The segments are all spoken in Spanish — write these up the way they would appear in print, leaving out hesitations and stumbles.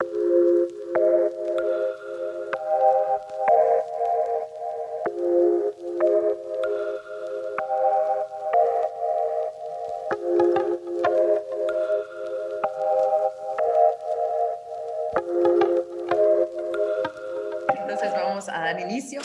Entonces vamos a dar inicio.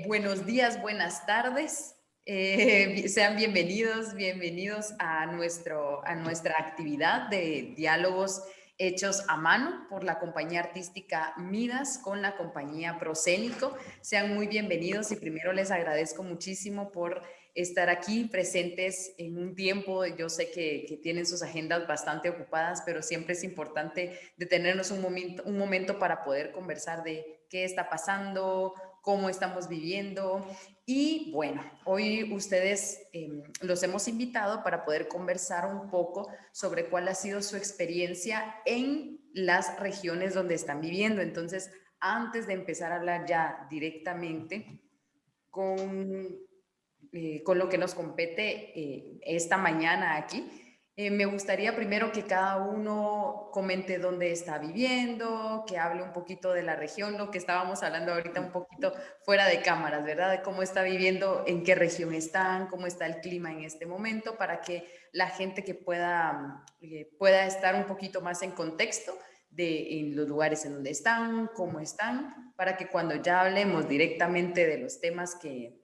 Buenos días, buenas tardes. Sean bienvenidos a nuestra actividad de diálogos hechos a mano por la compañía artística Midas con la compañía Procénico. Sean muy bienvenidos y primero les agradezco muchísimo por estar aquí presentes en un tiempo. Yo sé que tienen sus agendas bastante ocupadas, pero siempre es importante detenernos un momento para poder conversar de qué está pasando, cómo estamos viviendo. Y bueno, hoy ustedes los hemos invitado para poder conversar un poco sobre cuál ha sido su experiencia en las regiones donde están viviendo. Entonces, antes de empezar a hablar ya directamente con lo que nos compete esta mañana aquí, me gustaría primero que cada uno comente dónde está viviendo, que hable un poquito de la región, lo que estábamos hablando ahorita un poquito fuera de cámaras, ¿verdad? De cómo está viviendo, en qué región están, cómo está el clima en este momento, para que la gente que pueda estar un poquito más en contexto en los lugares en donde están, cómo están, para que cuando ya hablemos directamente de los temas que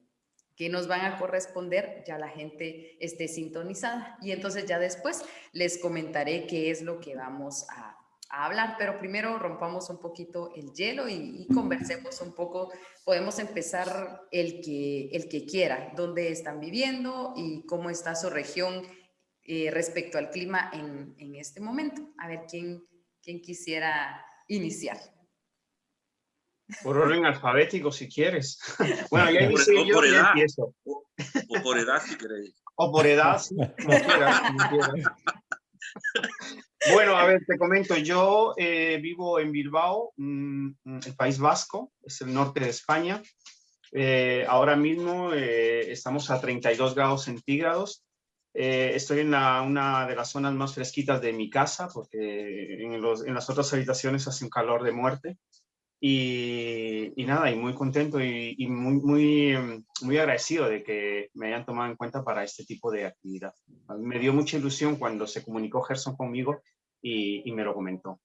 nos van a corresponder, ya la gente esté sintonizada. Y entonces ya después les comentaré qué es lo que vamos a hablar. Pero primero rompamos un poquito el hielo y conversemos un poco. Podemos empezar el que quiera, dónde están viviendo y cómo está su región respecto al clima en este momento. A ver, ¿quién quisiera iniciar? Por orden alfabético, si quieres. Bueno, ya inicié yo, por ya edad. Empiezo. O por edad, si queréis. O por edad, sí, como quieras. Bueno, a ver, te comento. Yo vivo en Bilbao, el País Vasco, es el norte de España. Ahora mismo estamos a 32 grados centígrados. Estoy en una de las zonas más fresquitas de mi casa, porque en las otras habitaciones hace un calor de muerte. Y nada, y muy contento y muy agradecido de que me hayan tomado en cuenta para este tipo de actividad. Me dio mucha ilusión cuando se comunicó Gerson conmigo y me lo comentó.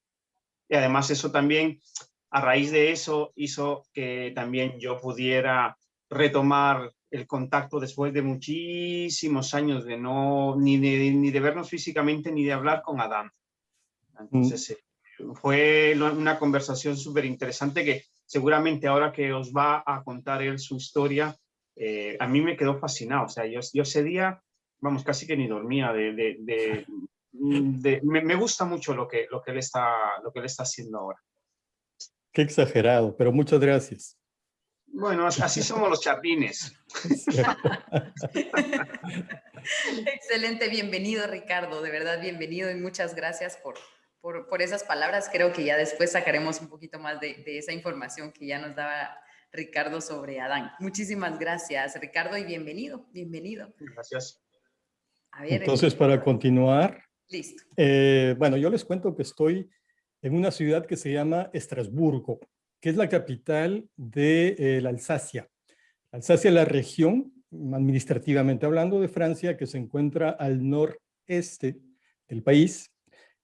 Y además eso también, a raíz de eso, hizo que también yo pudiera retomar el contacto después de muchísimos años de ni de vernos físicamente ni de hablar con Adán. Entonces, fue una conversación súper interesante que seguramente ahora que os va a contar él su historia, a mí me quedó fascinado. O sea, yo ese día, vamos, casi que ni dormía. Me gusta mucho lo que él está haciendo ahora. Qué exagerado, pero muchas gracias. Bueno, así somos los chapines. Excelente, bienvenido Ricardo, de verdad bienvenido y muchas gracias por esas palabras. Creo que ya después sacaremos un poquito más de esa información que ya nos daba Ricardo sobre Adán. Muchísimas gracias Ricardo y bienvenido. Gracias. A ver, entonces para continuar. Listo. Bueno, yo les cuento que estoy en una ciudad que se llama Estrasburgo, que es la capital de la Alsacia. Alsacia es la región, administrativamente hablando, de Francia, que se encuentra al noreste del país.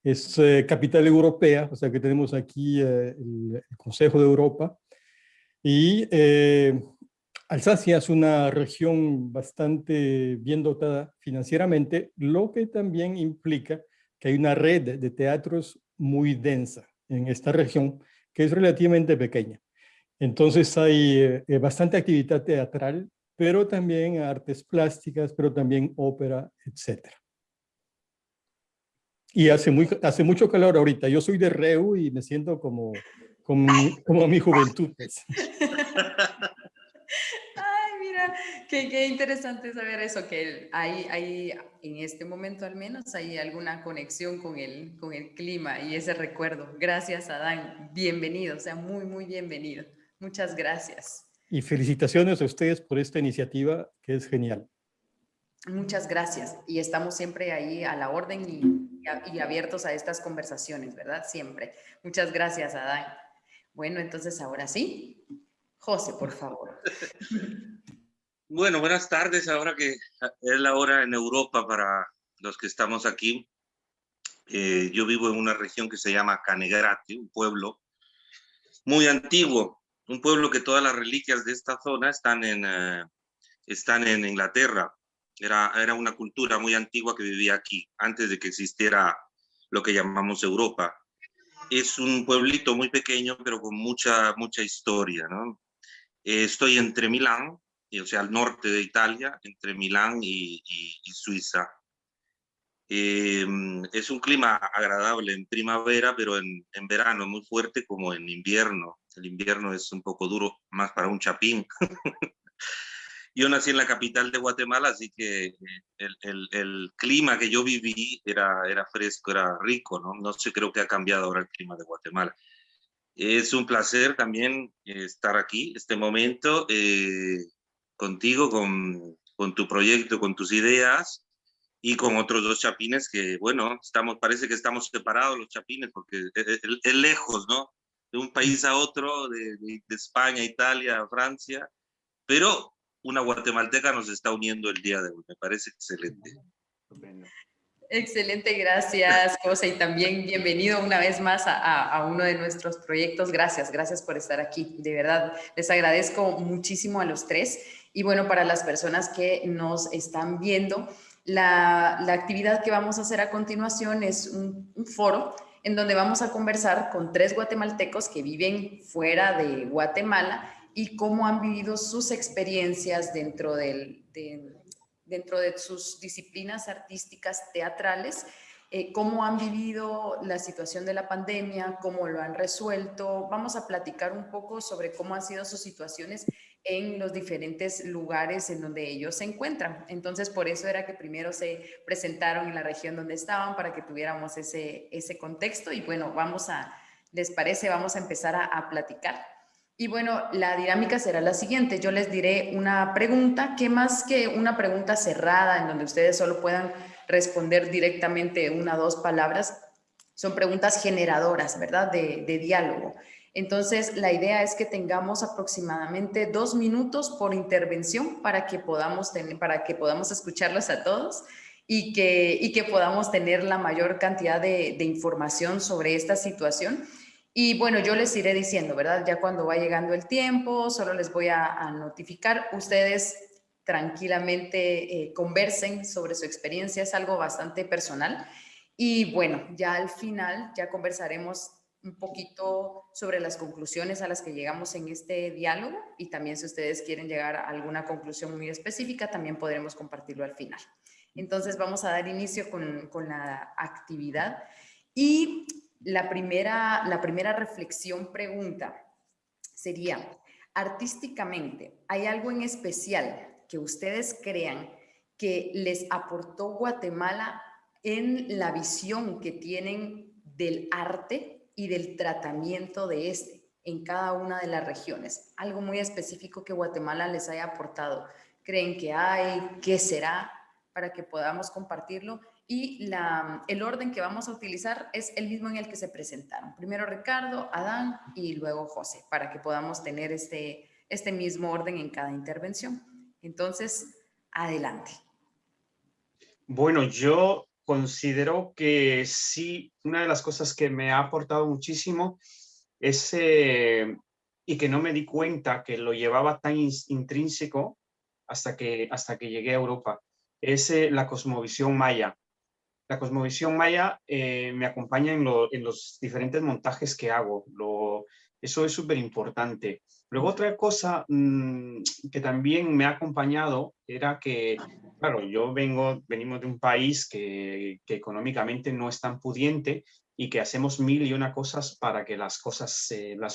Es capital europea, o sea que tenemos aquí el Consejo de Europa. Y Alsacia es una región bastante bien dotada financieramente, lo que también implica que hay una red de teatros muy densa en esta región, que es relativamente pequeña. Entonces hay bastante actividad teatral, pero también artes plásticas, pero también ópera, etc. Y hace mucho calor ahorita. Yo soy de Reu y me siento como mi juventud. Pues. Ay, mira, qué interesante saber eso, que hay en este momento al menos hay alguna conexión con el clima y ese recuerdo. Gracias, Adán. Bienvenido, o sea, muy bienvenido. Muchas gracias. Y felicitaciones a ustedes por esta iniciativa que es genial. Muchas gracias y estamos siempre ahí a la orden y abiertos a estas conversaciones, ¿verdad? Siempre. Muchas gracias, Adán. Bueno, entonces ahora sí. José, por favor. Bueno, buenas tardes. Ahora que es la hora en Europa para los que estamos aquí. Yo vivo en una región que se llama Canegrate, un pueblo muy antiguo, un pueblo que todas las reliquias de esta zona están en Inglaterra. Era una cultura muy antigua que vivía aquí, antes de que existiera lo que llamamos Europa. Es un pueblito muy pequeño, pero con mucha historia, ¿no? Estoy entre Milán, o sea, al norte de Italia, entre Milán y Suiza. Es un clima agradable en primavera, pero en verano muy fuerte como en invierno. El invierno es un poco duro, más para un chapín. Yo nací en la capital de Guatemala, así que el clima que yo viví era fresco, era rico, ¿no? No sé, creo que ha cambiado ahora el clima de Guatemala. Es un placer también estar aquí, este momento, contigo, con tu proyecto, con tus ideas y con otros dos chapines que, bueno, parece que estamos separados los chapines porque es lejos, ¿no? De un país a otro, de España, Italia, Francia, pero una guatemalteca nos está uniendo el día de hoy. Me parece excelente. Excelente, gracias, José, y también bienvenido una vez más a uno de nuestros proyectos. Gracias por estar aquí. De verdad, les agradezco muchísimo a los tres. Y bueno, para las personas que nos están viendo, la actividad que vamos a hacer a continuación es un foro en donde vamos a conversar con 3 guatemaltecos que viven fuera de Guatemala y cómo han vivido sus experiencias dentro de sus disciplinas artísticas teatrales, cómo han vivido la situación de la pandemia, cómo lo han resuelto. Vamos a platicar un poco sobre cómo han sido sus situaciones en los diferentes lugares en donde ellos se encuentran. Entonces, por eso era que primero se presentaron en la región donde estaban, para que tuviéramos ese contexto. Y bueno, ¿les parece? Vamos a empezar a platicar. Y bueno, la dinámica será la siguiente. Yo les diré una pregunta, que más que una pregunta cerrada en donde ustedes solo puedan responder directamente 1 o 2 palabras, son preguntas generadoras, ¿verdad? De diálogo. Entonces, la idea es que tengamos aproximadamente 2 minutos por intervención para que podamos escucharlos a todos y que podamos tener la mayor cantidad de información sobre esta situación. Y bueno, yo les iré diciendo, ¿verdad? Ya cuando va llegando el tiempo, solo les voy a notificar. Ustedes tranquilamente conversen sobre su experiencia, es algo bastante personal. Y bueno, ya al final ya conversaremos un poquito sobre las conclusiones a las que llegamos en este diálogo, y también si ustedes quieren llegar a alguna conclusión muy específica, también podremos compartirlo al final. Entonces vamos a dar inicio con la actividad. Y la primera reflexión, pregunta, sería: artísticamente, ¿hay algo en especial que ustedes crean que les aportó Guatemala en la visión que tienen del arte y del tratamiento de este en cada una de las regiones? Algo muy específico que Guatemala les haya aportado. ¿Creen que hay? ¿Qué será? Para que podamos compartirlo. Y el orden que vamos a utilizar es el mismo en el que se presentaron. Primero Ricardo, Adán y luego José, para que podamos tener este mismo orden en cada intervención. Entonces, adelante. Bueno, yo considero que sí, una de las cosas que me ha aportado muchísimo es, y que no me di cuenta que lo llevaba tan intrínseco hasta que llegué a Europa, es la cosmovisión maya. La cosmovisión maya me acompaña en los diferentes montajes que hago. Eso es súper importante. Luego otra cosa que también me ha acompañado era que, claro, venimos de un país que económicamente no es tan pudiente y que hacemos 1000 y una cosas para que las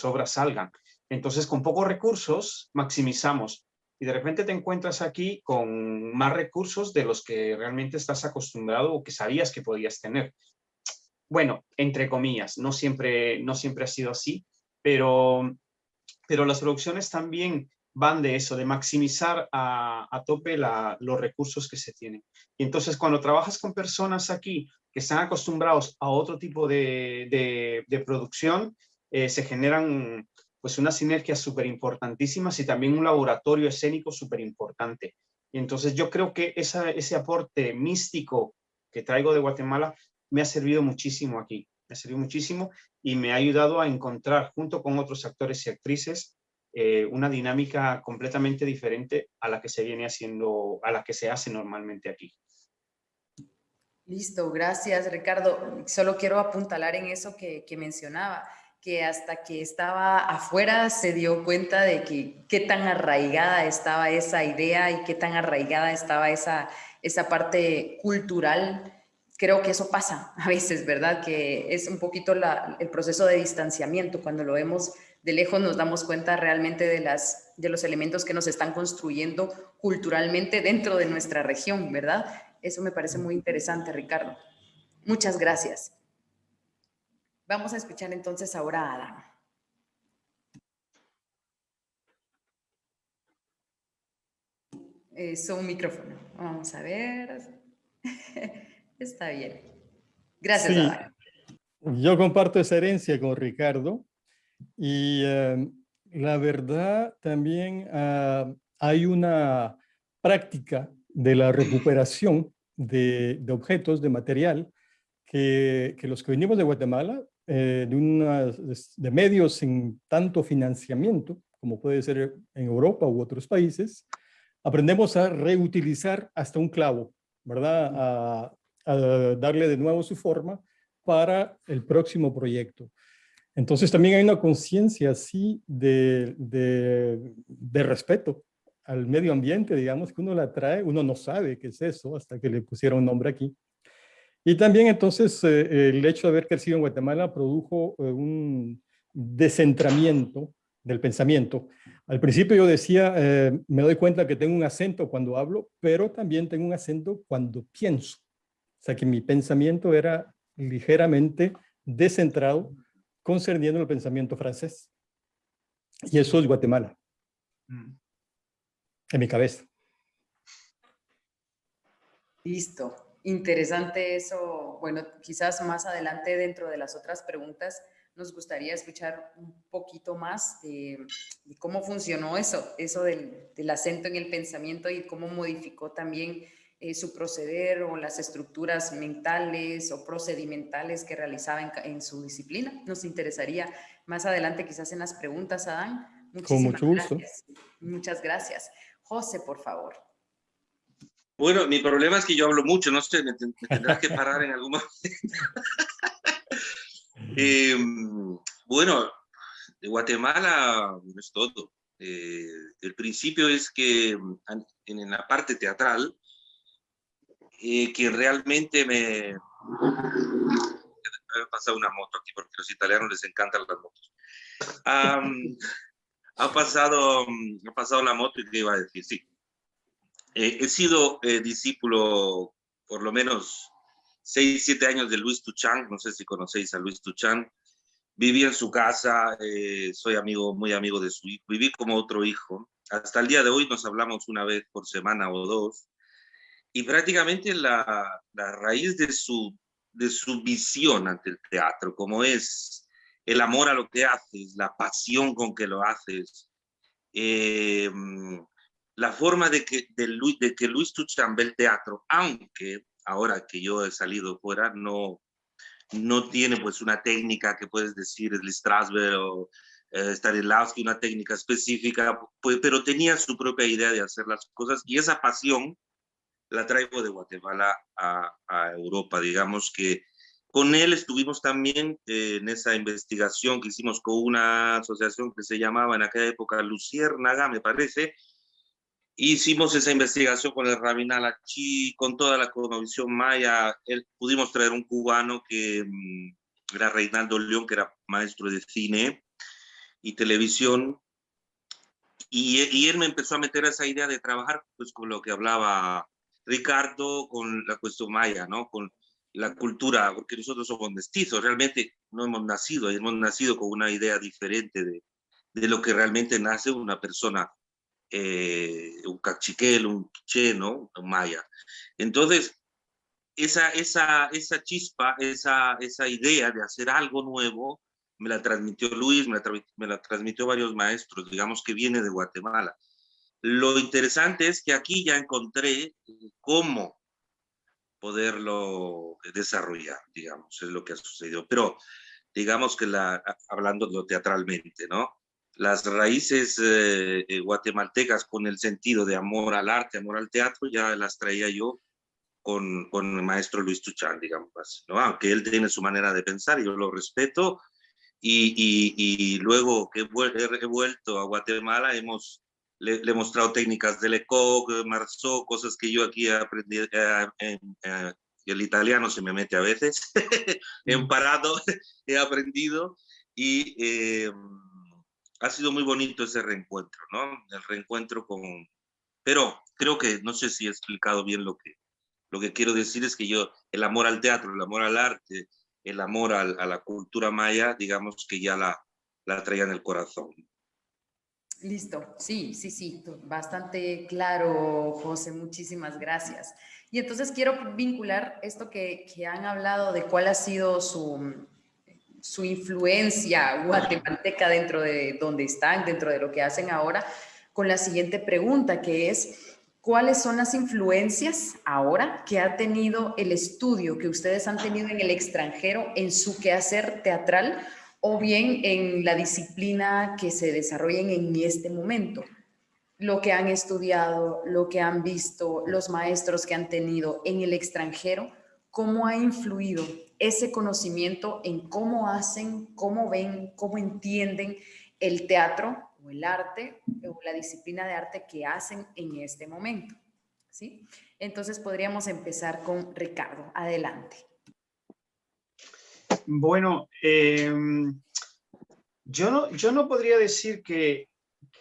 obras salgan. Entonces, con pocos recursos, maximizamos. Y de repente te encuentras aquí con más recursos de los que realmente estás acostumbrado o que sabías que podías tener. Bueno, entre comillas, no siempre ha sido así, pero las producciones también van de eso, de maximizar a tope los recursos que se tienen. Y entonces cuando trabajas con personas aquí que están acostumbrados a otro tipo de producción, se generan pues unas sinergias súper importantísimas y también un laboratorio escénico súper importante. Y entonces yo creo que ese aporte místico que traigo de Guatemala me ha servido muchísimo aquí, me ha servido muchísimo y me ha ayudado a encontrar, junto con otros actores y actrices, una dinámica completamente diferente a la que se viene haciendo, a la que se hace normalmente aquí. Listo, gracias Ricardo. Solo quiero apuntalar en eso que mencionaba, que hasta que estaba afuera se dio cuenta de que qué tan arraigada estaba esa idea y qué tan arraigada estaba esa parte cultural. Creo que eso pasa a veces, ¿verdad? Que es un poquito el proceso de distanciamiento. Cuando lo vemos de lejos nos damos cuenta realmente de los elementos que nos están construyendo culturalmente dentro de nuestra región, ¿verdad? Eso me parece muy interesante, Ricardo. Muchas gracias. Vamos a escuchar entonces ahora a Adán. Un micrófono. Vamos a ver. Está bien. Gracias, sí, Adán. Yo comparto esa herencia con Ricardo y la verdad también hay una práctica de la recuperación de objetos, de material, que los que venimos de Guatemala, de medios sin tanto financiamiento, como puede ser en Europa u otros países, aprendemos a reutilizar hasta un clavo, ¿verdad? A darle de nuevo su forma para el próximo proyecto. Entonces también hay una conciencia así de respeto al medio ambiente, digamos, que uno la trae, uno no sabe qué es eso hasta que le pusieron un nombre aquí. Y también entonces el hecho de haber crecido en Guatemala produjo un descentramiento del pensamiento. Al principio yo decía, me doy cuenta que tengo un acento cuando hablo, pero también tengo un acento cuando pienso. O sea que mi pensamiento era ligeramente descentrado concerniendo el pensamiento francés. Y eso es Guatemala, en mi cabeza. Listo. Interesante eso. Bueno, quizás más adelante dentro de las otras preguntas nos gustaría escuchar un poquito más de cómo funcionó eso del acento en el pensamiento y cómo modificó también su proceder o las estructuras mentales o procedimentales que realizaba en su disciplina. Nos interesaría más adelante quizás en las preguntas, Adán. Con mucho gusto. Gracias. Muchas gracias. José, por favor. Bueno, mi problema es que yo hablo mucho, no sé, me tendrás que parar en algún momento. Bueno, de Guatemala no es todo. El principio es que en la parte teatral, que realmente me ha pasado una moto aquí, porque a los italianos les encantan las motos. Ha pasado la moto y te iba a decir, sí. He sido discípulo por lo menos 6, 7 años de Luis Tuchán, no sé si conocéis a Luis Tuchán. Viví en su casa, soy muy amigo de su hijo, viví como otro hijo. Hasta el día de hoy nos hablamos una vez por semana o dos. Y prácticamente la raíz de su visión ante el teatro, como es el amor a lo que haces, la pasión con que lo haces, la forma de que Luis Tuchán ve el teatro, aunque ahora que yo he salido fuera, no tiene pues una técnica que puedes decir el Strasberg o Stanislavski, una técnica específica, pues, pero tenía su propia idea de hacer las cosas y esa pasión la traigo de Guatemala a Europa. Digamos que con él estuvimos también en esa investigación que hicimos con una asociación que se llamaba en aquella época Luciérnaga, me parece. Hicimos esa investigación con el Rabinal Achí, con toda la cosmovisión maya. Pudimos traer un cubano que era Reinaldo León, que era maestro de cine y televisión. Y él me empezó a meter esa idea de trabajar pues, con lo que hablaba Ricardo, con la cuestión maya, ¿no? Con la cultura, porque nosotros somos mestizos, realmente no hemos nacido con una idea diferente de lo que realmente nace una persona un cachiquel, un quiché, ¿no? Un maya. Entonces, esa chispa, esa idea de hacer algo nuevo, me la transmitió Luis, me la transmitió varios maestros, digamos que viene de Guatemala. Lo interesante es que aquí ya encontré cómo poderlo desarrollar, digamos, es lo que ha sucedido. Pero digamos que hablando de lo teatralmente, ¿no? Las raíces guatemaltecas con el sentido de amor al arte, amor al teatro, ya las traía yo con el maestro Luis Tuchán, digamos, ¿no? Aunque él tiene su manera de pensar y yo lo respeto. Y luego que he vuelto a Guatemala, le he mostrado técnicas de Lecoq, Marceau, cosas que yo aquí he aprendido. El italiano se me mete a veces, en parado he aprendido y ha sido muy bonito ese reencuentro, ¿no? El reencuentro con... Pero creo que, no sé si he explicado bien lo que quiero decir es que yo, el amor al teatro, el amor al arte, el amor a la cultura maya, digamos que ya la traía en el corazón. Listo, sí, sí, sí, bastante claro, José, muchísimas gracias. Y entonces quiero vincular esto que han hablado de cuál ha sido su influencia guatemalteca dentro de donde están, dentro de lo que hacen ahora, con la siguiente pregunta, que es, ¿cuáles son las influencias ahora que ha tenido el estudio que ustedes han tenido en el extranjero en su quehacer teatral o bien en la disciplina que se desarrollen en este momento? Lo que han estudiado, lo que han visto, los maestros que han tenido en el extranjero, cómo ha influido ese conocimiento en cómo hacen, cómo ven, cómo entienden el teatro o el arte o la disciplina de arte que hacen en este momento, ¿sí? Entonces podríamos empezar con Ricardo. Adelante. Bueno, yo no podría decir que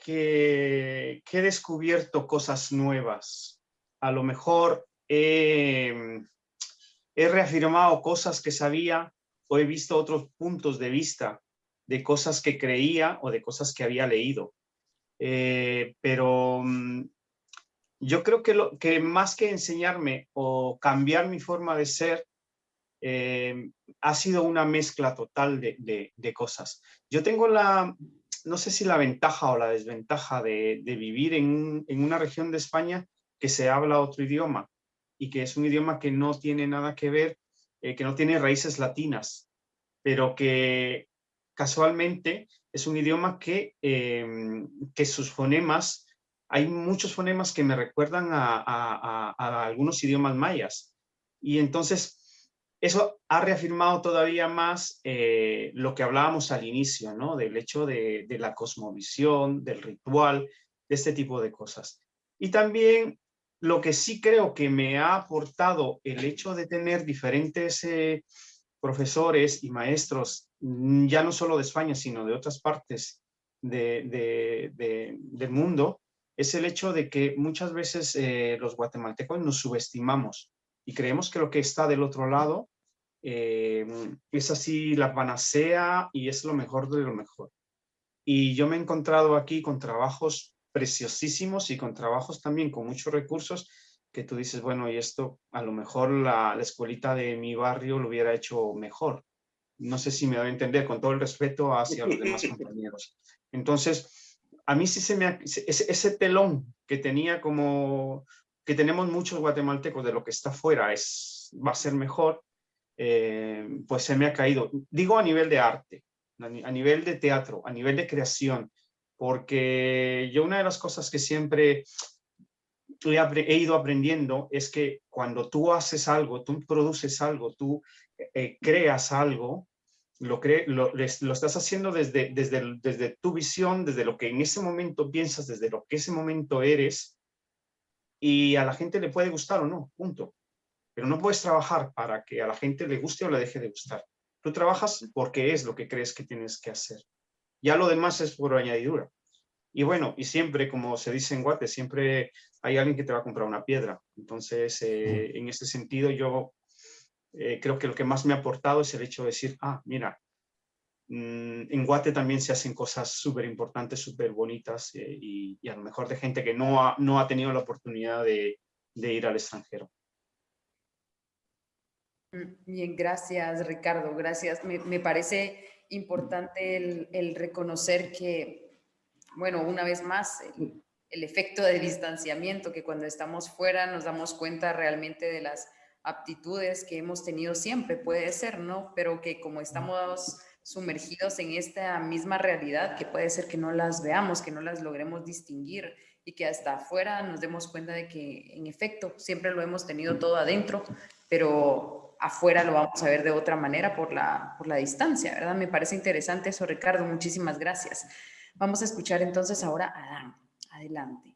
he descubierto cosas nuevas. A lo mejor he reafirmado cosas que sabía o he visto otros puntos de vista de cosas que creía o de cosas que había leído. Pero yo creo que más que enseñarme o cambiar mi forma de ser, ha sido una mezcla total de cosas. Yo tengo no sé si la ventaja o la desventaja de vivir en una región de España que se habla otro idioma y que es un idioma que no tiene nada que ver, que no tiene raíces latinas, pero que casualmente es un idioma que sus fonemas, hay muchos fonemas que me recuerdan a algunos idiomas mayas. Y entonces eso ha reafirmado todavía más lo que hablábamos al inicio, ¿no? Del hecho de la cosmovisión, del ritual, de este tipo de cosas. Y también lo que sí creo que me ha aportado el hecho de tener diferentes profesores y maestros, ya no solo de España, sino de otras partes del mundo, es el hecho de que muchas veces los guatemaltecos nos subestimamos y creemos que lo que está del otro lado es así la panacea y es lo mejor de lo mejor. Y yo me he encontrado aquí con trabajos preciosísimos y con trabajos también con muchos recursos que tú dices, bueno, y esto a lo mejor la escuelita de mi barrio lo hubiera hecho mejor. No sé si me doy a entender, con todo el respeto hacia los demás compañeros. Entonces, a mí sí ese telón que tenía que tenemos muchos guatemaltecos de lo que está afuera va a ser mejor, pues se me ha caído. Digo a nivel de arte, a nivel de teatro, a nivel de creación, porque yo una de las cosas que siempre he ido aprendiendo es que cuando tú haces algo, tú produces algo, tú creas algo, lo estás haciendo desde tu visión, desde lo que en ese momento piensas, desde lo que ese momento eres, y a la gente le puede gustar o no, punto. Pero no puedes trabajar para que a la gente le guste o le deje de gustar. Tú trabajas porque es lo que crees que tienes que hacer. Ya lo demás es por añadidura. Y bueno, y siempre, como se dice en Guate, siempre hay alguien que te va a comprar una piedra. Entonces, en ese sentido, yo creo que lo que más me ha aportado es el hecho de decir, ah, mira, En Guate también se hacen cosas súper importantes, súper bonitas y a lo mejor de gente que no ha tenido la oportunidad de ir al extranjero. Bien, gracias Ricardo, gracias. Me parece importante el reconocer que, bueno, una vez más, el efecto de distanciamiento, que cuando estamos fuera nos damos cuenta realmente de las aptitudes que hemos tenido siempre, puede ser, ¿no? Pero que como estamos sumergidos en esta misma realidad, que puede ser que no las veamos, que no las logremos distinguir y que hasta afuera nos demos cuenta de que en efecto siempre lo hemos tenido todo adentro, pero afuera lo vamos a ver de otra manera por la distancia, ¿verdad? Me parece interesante eso, Ricardo, muchísimas gracias. Vamos a escuchar entonces ahora a Adán. Adelante.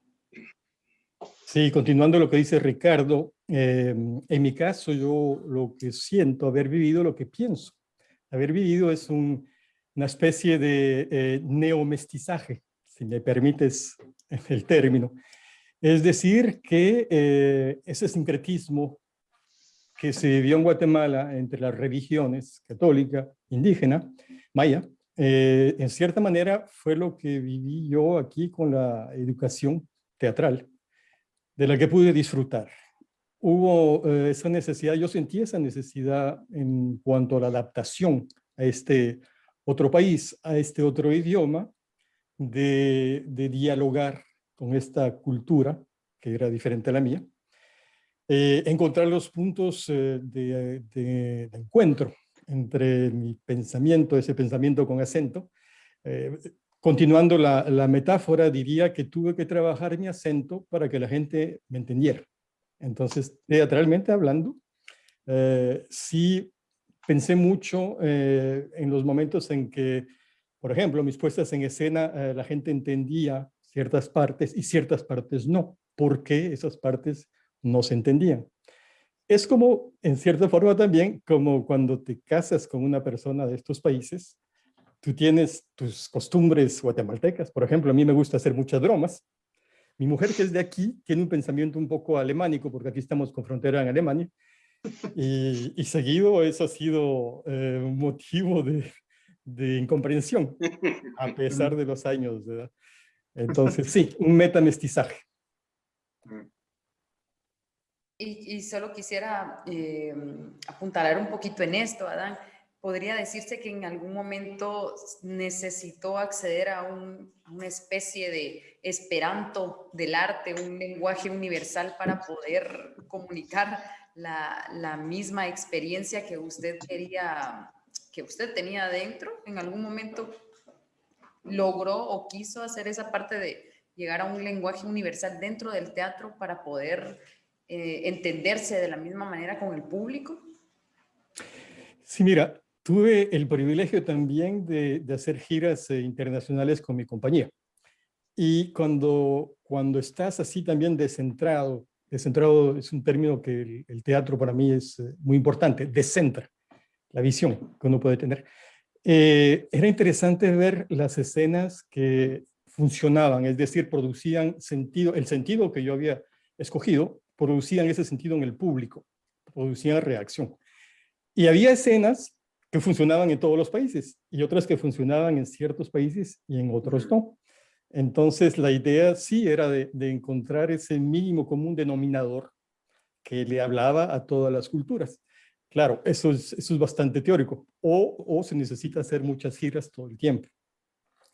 Sí, continuando lo que dice Ricardo, en mi caso yo lo que siento, haber vivido lo que pienso. Haber vivido es una especie de neomestizaje, si me permites el término. Es decir, que ese sincretismo que se vivió en Guatemala entre las religiones católica, indígena, maya, en cierta manera fue lo que viví yo aquí con la educación teatral, de la que pude disfrutar. Hubo esa necesidad, yo sentí esa necesidad en cuanto a la adaptación a este otro país, a este otro idioma, de dialogar con esta cultura que era diferente a la mía, encontrar los puntos de encuentro entre mi pensamiento, ese pensamiento con acento. Continuando la metáfora, diría que tuve que trabajar mi acento para que la gente me entendiera. Entonces, teatralmente hablando, sí pensé mucho en los momentos en que, por ejemplo, mis puestas en escena, la gente entendía ciertas partes y ciertas partes no. ¿Por qué esas partes no se entendían? Es como, en cierta forma también, como cuando te casas con una persona de estos países, tú tienes tus costumbres guatemaltecas. Por ejemplo, a mí me gusta hacer muchas bromas. Mi mujer, que es de aquí, tiene un pensamiento un poco alemánico, porque aquí estamos con frontera en Alemania, y seguido eso ha sido un motivo de incomprensión, a pesar de los años de edad. Entonces, sí, un metamestizaje. Y solo quisiera apuntalar un poquito en esto, Adán. ¿Podría decirse que en algún momento necesitó acceder a una especie de esperanto del arte, un lenguaje universal para poder comunicar la misma experiencia que usted quería, que usted tenía adentro? ¿En algún momento logró o quiso hacer esa parte de llegar a un lenguaje universal dentro del teatro para poder entenderse de la misma manera con el público? Sí, mira, tuve el privilegio también de hacer giras internacionales con mi compañía. Y cuando estás así también descentrado es un término que el teatro para mí es muy importante, descentra la visión que uno puede tener. Era interesante ver las escenas que funcionaban, es decir, producían sentido, el sentido que yo había escogido, producían ese sentido en el público, producían reacción. Y había escenas que funcionaban en todos los países y otras que funcionaban en ciertos países y en otros no. Entonces la idea sí era de encontrar ese mínimo común denominador que le hablaba a todas las culturas. Claro, eso es bastante teórico. O se necesita hacer muchas giras todo el tiempo.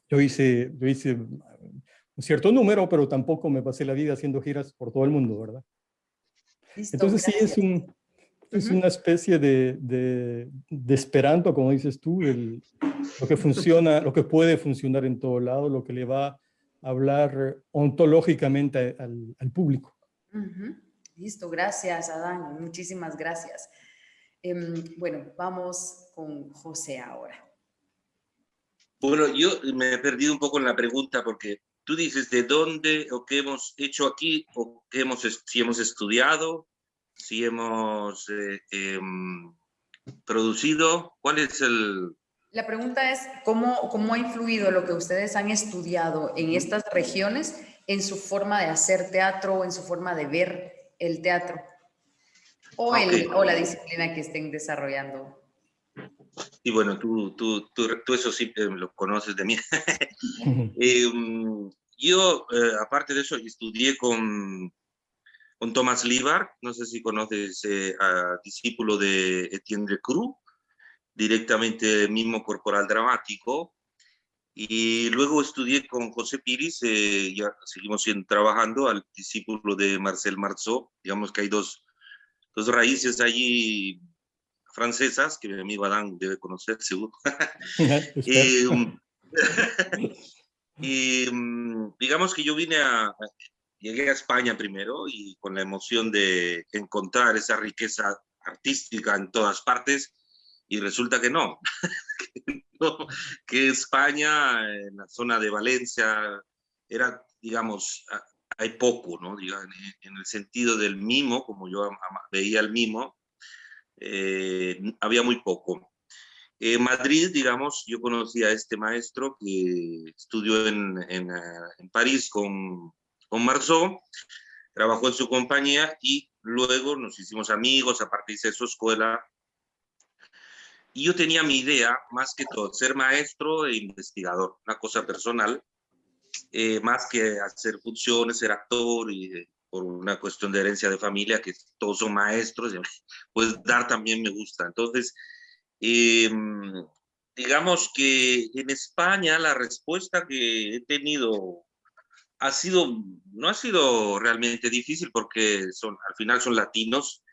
Yo hice un cierto número, pero tampoco me pasé la vida haciendo giras por todo el mundo, ¿verdad? Listo, entonces gracias. Sí, es una especie de esperanto, como dices tú, lo que funciona, lo que puede funcionar en todo lado, lo que le va a hablar ontológicamente al público. Listo, gracias, Adán. Muchísimas gracias. Bueno, vamos con José ahora. Bueno, yo me he perdido un poco en la pregunta porque tú dices de dónde o qué hemos hecho aquí o qué si hemos estudiado, si hemos producido. ¿Cuál es el...? La pregunta es, ¿cómo ha influido lo que ustedes han estudiado en estas regiones en su forma de hacer teatro o en su forma de ver el teatro? O la disciplina que estén desarrollando. Y bueno, tú eso sí lo conoces de mí. Yo, aparte de eso, estudié con Thomas Liebhardt, no sé si conoces, discípulo de Etienne Lecroux, directamente mimo corporal dramático. Y luego estudié con José Piris, ya seguimos trabajando, al discípulo de Marcel Marceau. Digamos que hay dos raíces allí francesas, que mi amigo Adán debe conocer, seguro. Espero. Digamos que yo llegué a España primero y con la emoción de encontrar esa riqueza artística en todas partes, y resulta que no, ¿no? Que España, en la zona de Valencia, era, digamos, hay poco, ¿no? En el sentido del mimo, como yo veía el mimo, había muy poco. En Madrid, digamos, yo conocí a este maestro que estudió en París con Marceau, trabajó en su compañía y luego nos hicimos amigos, a partir de su escuela. Y yo tenía mi idea, más que todo, ser maestro e investigador, una cosa personal, más que hacer funciones, ser actor y por una cuestión de herencia de familia, que todos son maestros, pues dar también me gusta. Entonces, eh, digamos que en España la respuesta que he tenido no ha sido realmente difícil porque al final son latinos,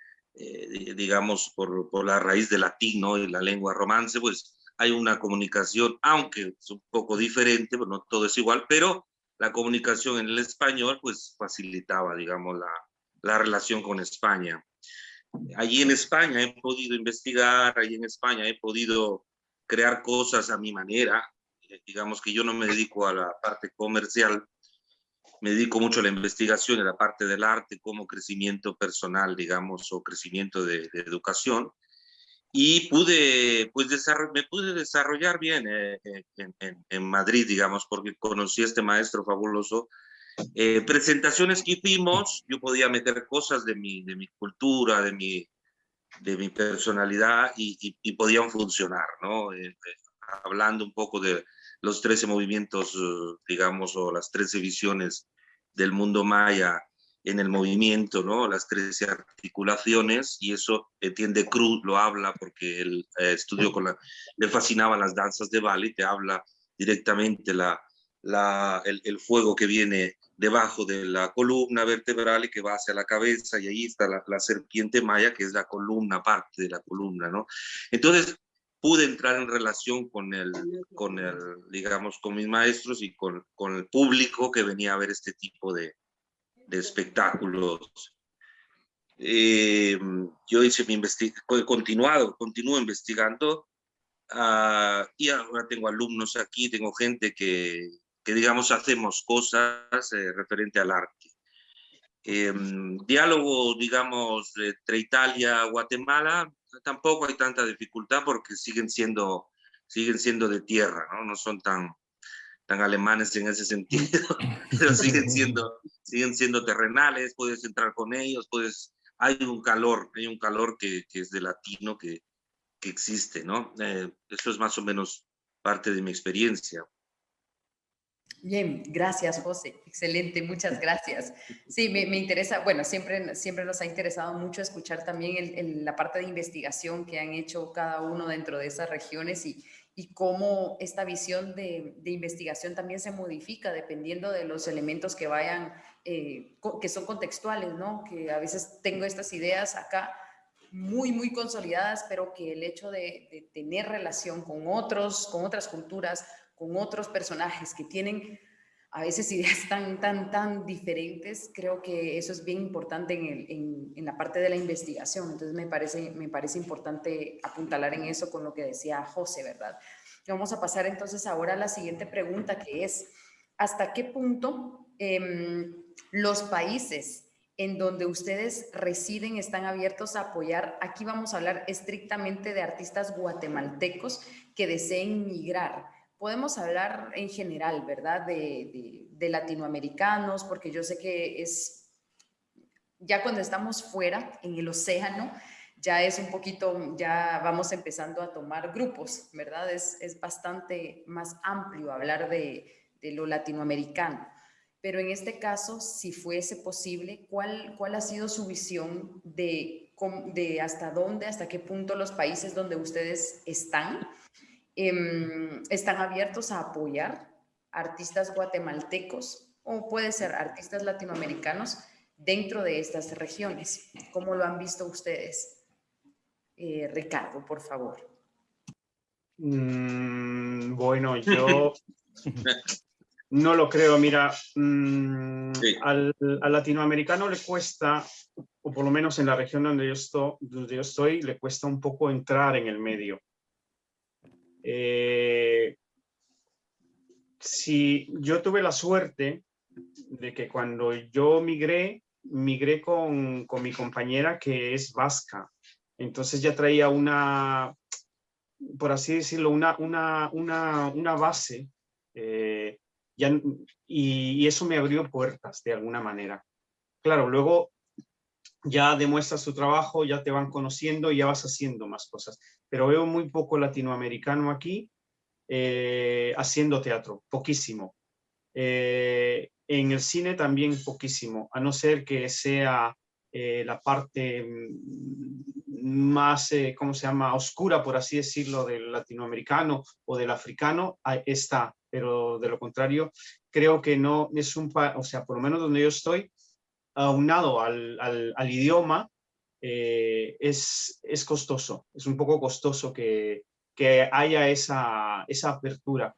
digamos, por la raíz de latino y la lengua romance, pues hay una comunicación, aunque es un poco diferente, pues no todo es igual, pero la comunicación en el español, pues facilitaba, digamos, la relación con España. Allí en España he podido investigar, allí en España he podido crear cosas a mi manera. Digamos que yo no me dedico a la parte comercial, me dedico mucho a la investigación, a la parte del arte como crecimiento personal, digamos, o crecimiento de educación. Y me pude desarrollar bien en Madrid, digamos, porque conocí a este maestro fabuloso. Presentaciones que hicimos, yo podía meter cosas de mi cultura, de mi personalidad y podían funcionar, ¿no? Hablando un poco de los 13 movimientos, digamos, o las 13 visiones del mundo maya en el movimiento, ¿no? Las 13 articulaciones, y eso Etienne Cruz lo habla porque él estudió le fascinaban las danzas de Bali, te habla directamente el fuego que viene debajo de la columna vertebral y que va hacia la cabeza, y ahí está la serpiente maya, que es la columna, parte de la columna, ¿no? Entonces, pude entrar en relación digamos, con mis maestros y con el público que venía a ver este tipo de espectáculos. Yo hice continúo investigando, y ahora tengo alumnos aquí, tengo gente que digamos, hacemos cosas referente al arte. Diálogo, digamos, entre Italia y Guatemala, tampoco hay tanta dificultad porque siguen siendo de tierra, ¿no? No son tan alemanes en ese sentido, pero siguen siendo terrenales, puedes entrar con ellos, hay un calor que es de latino que existe, ¿no? Eso es más o menos parte de mi experiencia. Bien, gracias, José. Excelente, muchas gracias. Sí, me interesa, bueno, siempre nos ha interesado mucho escuchar también la parte de investigación que han hecho cada uno dentro de esas regiones y cómo esta visión de investigación también se modifica dependiendo de los elementos que vayan, que son contextuales, ¿no? Que a veces tengo estas ideas acá muy consolidadas, pero que el hecho de tener relación con otras culturas, con otros personajes que tienen a veces ideas tan diferentes, creo que eso es bien importante en la parte de la investigación. Entonces me parece importante apuntalar en eso con lo que decía José, ¿verdad? Vamos a pasar entonces ahora a la siguiente pregunta, que es, ¿hasta qué punto los países en donde ustedes residen están abiertos a apoyar? Aquí vamos a hablar estrictamente de artistas guatemaltecos que deseen migrar. Podemos hablar en general, ¿verdad? De latinoamericanos, porque yo sé que ya cuando estamos fuera, en el océano, ya es un poquito, ya vamos empezando a tomar grupos, ¿verdad? Es bastante más amplio hablar de lo latinoamericano. Pero en este caso, si fuese posible, ¿cuál ha sido su visión de hasta dónde, hasta qué punto los países donde ustedes están abiertos a apoyar artistas guatemaltecos o puede ser artistas latinoamericanos dentro de estas regiones? ¿Cómo lo han visto ustedes? Ricardo, por favor. Bueno, yo no lo creo. Mira, Sí. al latinoamericano le cuesta, o por lo menos en la región donde yo estoy, le cuesta un poco entrar en el medio. Si yo tuve la suerte de que cuando yo migré con mi compañera que es vasca. Entonces ya traía una, por así decirlo, una base y eso me abrió puertas de alguna manera. Claro, luego ya demuestras tu trabajo, ya te van conociendo y ya vas haciendo más cosas. Pero veo muy poco latinoamericano aquí haciendo teatro, poquísimo. En el cine también poquísimo, a no ser que sea la parte más, ¿cómo se llama?, oscura, por así decirlo, del latinoamericano o del africano, está, pero de lo contrario, creo que no es o sea, por lo menos donde yo estoy, aunado al idioma, es costoso, es un poco costoso que haya esa apertura.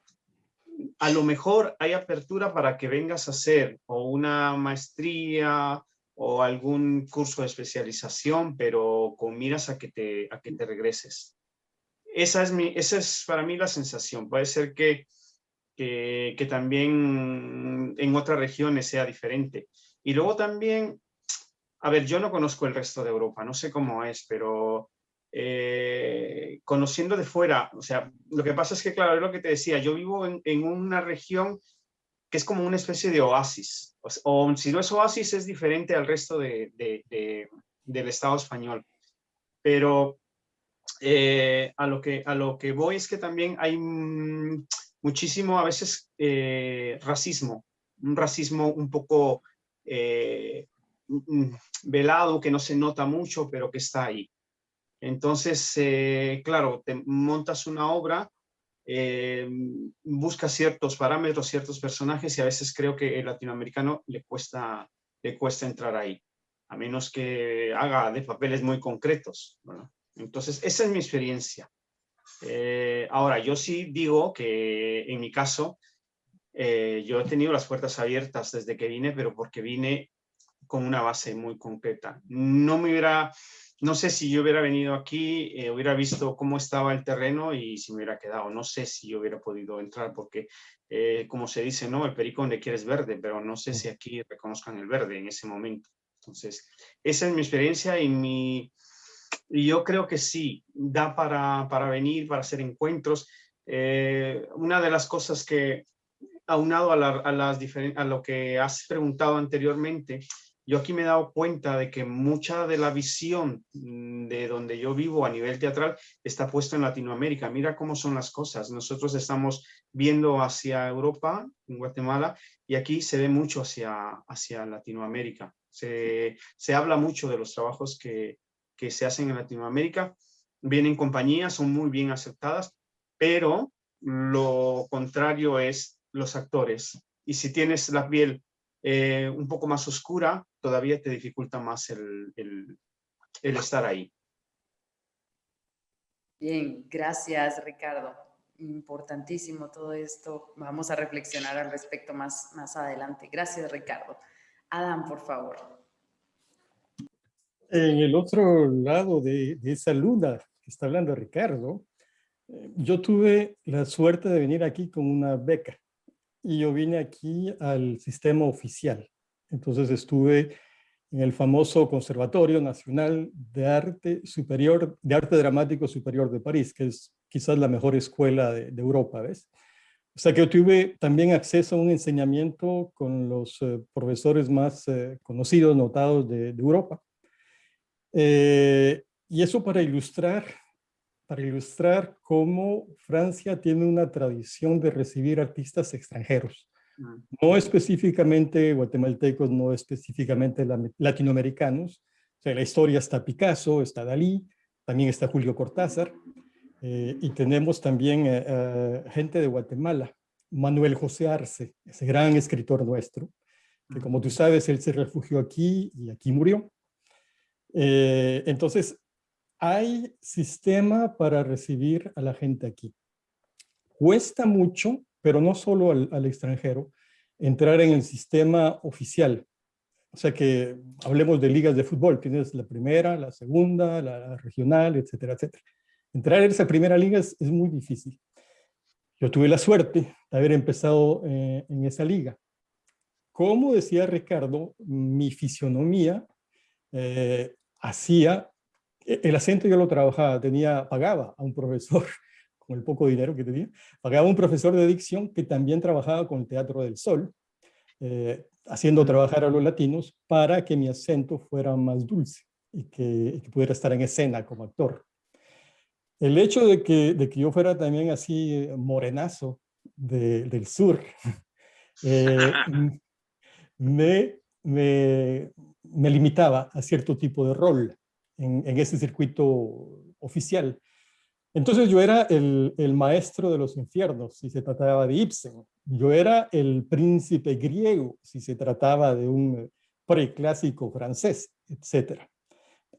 A lo mejor hay apertura para que vengas a hacer o una maestría o algún curso de especialización, pero con miras a que te regreses. Esa es para mí la sensación. Puede ser que también en otras regiones sea diferente. Y luego también, a ver, yo no conozco el resto de Europa, no sé cómo es, pero conociendo de fuera, o sea, lo que pasa es que, claro, es lo que te decía, yo vivo en una región que es como una especie de oasis, o si no es oasis, es diferente al resto del Estado español, pero a lo que voy es que también hay muchísimo, a veces, racismo, un racismo un poco velado, que no se nota mucho, pero que está ahí. Entonces, claro, te montas una obra, buscas ciertos parámetros, ciertos personajes y a veces creo que el latinoamericano le cuesta entrar ahí, a menos que haga de papeles muy concretos, ¿no? Entonces, esa es mi experiencia. Ahora, yo sí digo que en mi caso, yo he tenido las puertas abiertas desde que vine, pero porque vine con una base muy concreta. No sé si yo hubiera venido aquí, hubiera visto cómo estaba el terreno y si me hubiera quedado. No sé si yo hubiera podido entrar porque, como se dice, ¿no? El perico donde quieres verde, pero no sé si aquí reconozcan el verde en ese momento. Entonces, esa es mi experiencia y yo creo que sí, da para venir, para hacer encuentros. Una de las cosas que, aunado a lo que has preguntado anteriormente, yo aquí me he dado cuenta de que mucha de la visión de donde yo vivo a nivel teatral está puesta en Latinoamérica. Mira cómo son las cosas. Nosotros estamos viendo hacia Europa, en Guatemala, y aquí se ve mucho hacia Latinoamérica. Se habla mucho de los trabajos que se hacen en Latinoamérica. Vienen compañías, son muy bien aceptadas, pero lo contrario es los actores. Y si tienes la piel un poco más oscura, todavía te dificulta más el estar ahí. Bien, gracias, Ricardo. Importantísimo todo esto. Vamos a reflexionar al respecto más adelante. Gracias, Ricardo. Adam, por favor. En el otro lado de esa luna que está hablando Ricardo, yo tuve la suerte de venir aquí con una beca y yo vine aquí al sistema oficial. Entonces estuve en el famoso Conservatorio Nacional de Arte Superior, de Arte Dramático Superior de París, que es quizás la mejor escuela de Europa, ¿ves? O sea que yo tuve también acceso a un enseñamiento con los profesores más conocidos, notados de Europa. Y eso para ilustrar cómo Francia tiene una tradición de recibir artistas extranjeros. No específicamente guatemaltecos, no específicamente latinoamericanos. O sea, en la historia está Picasso, está Dalí, también está Julio Cortázar, y tenemos también gente de Guatemala, Manuel José Arce, ese gran escritor nuestro, que como tú sabes, él se refugió aquí y aquí murió. Entonces, hay sistema para recibir a la gente aquí. Cuesta mucho, pero no solo al extranjero, entrar en el sistema oficial. O sea que hablemos de ligas de fútbol, tienes la primera, la segunda, la regional, etcétera, etcétera. Entrar en esa primera liga es muy difícil. Yo tuve la suerte de haber empezado en esa liga. Como decía Ricardo, mi fisionomía hacía, el acento yo lo trabajaba, pagaba a un profesor con el poco dinero que tenía, pagaba a un profesor de dicción que también trabajaba con el Teatro del Sol, haciendo trabajar a los latinos para que mi acento fuera más dulce y que pudiera estar en escena como actor. El hecho de que yo fuera también así morenazo del sur, me limitaba a cierto tipo de rol en ese circuito oficial. Entonces yo era el maestro de los infiernos, si se trataba de Ibsen. Yo era el príncipe griego, si se trataba de un preclásico francés, etc.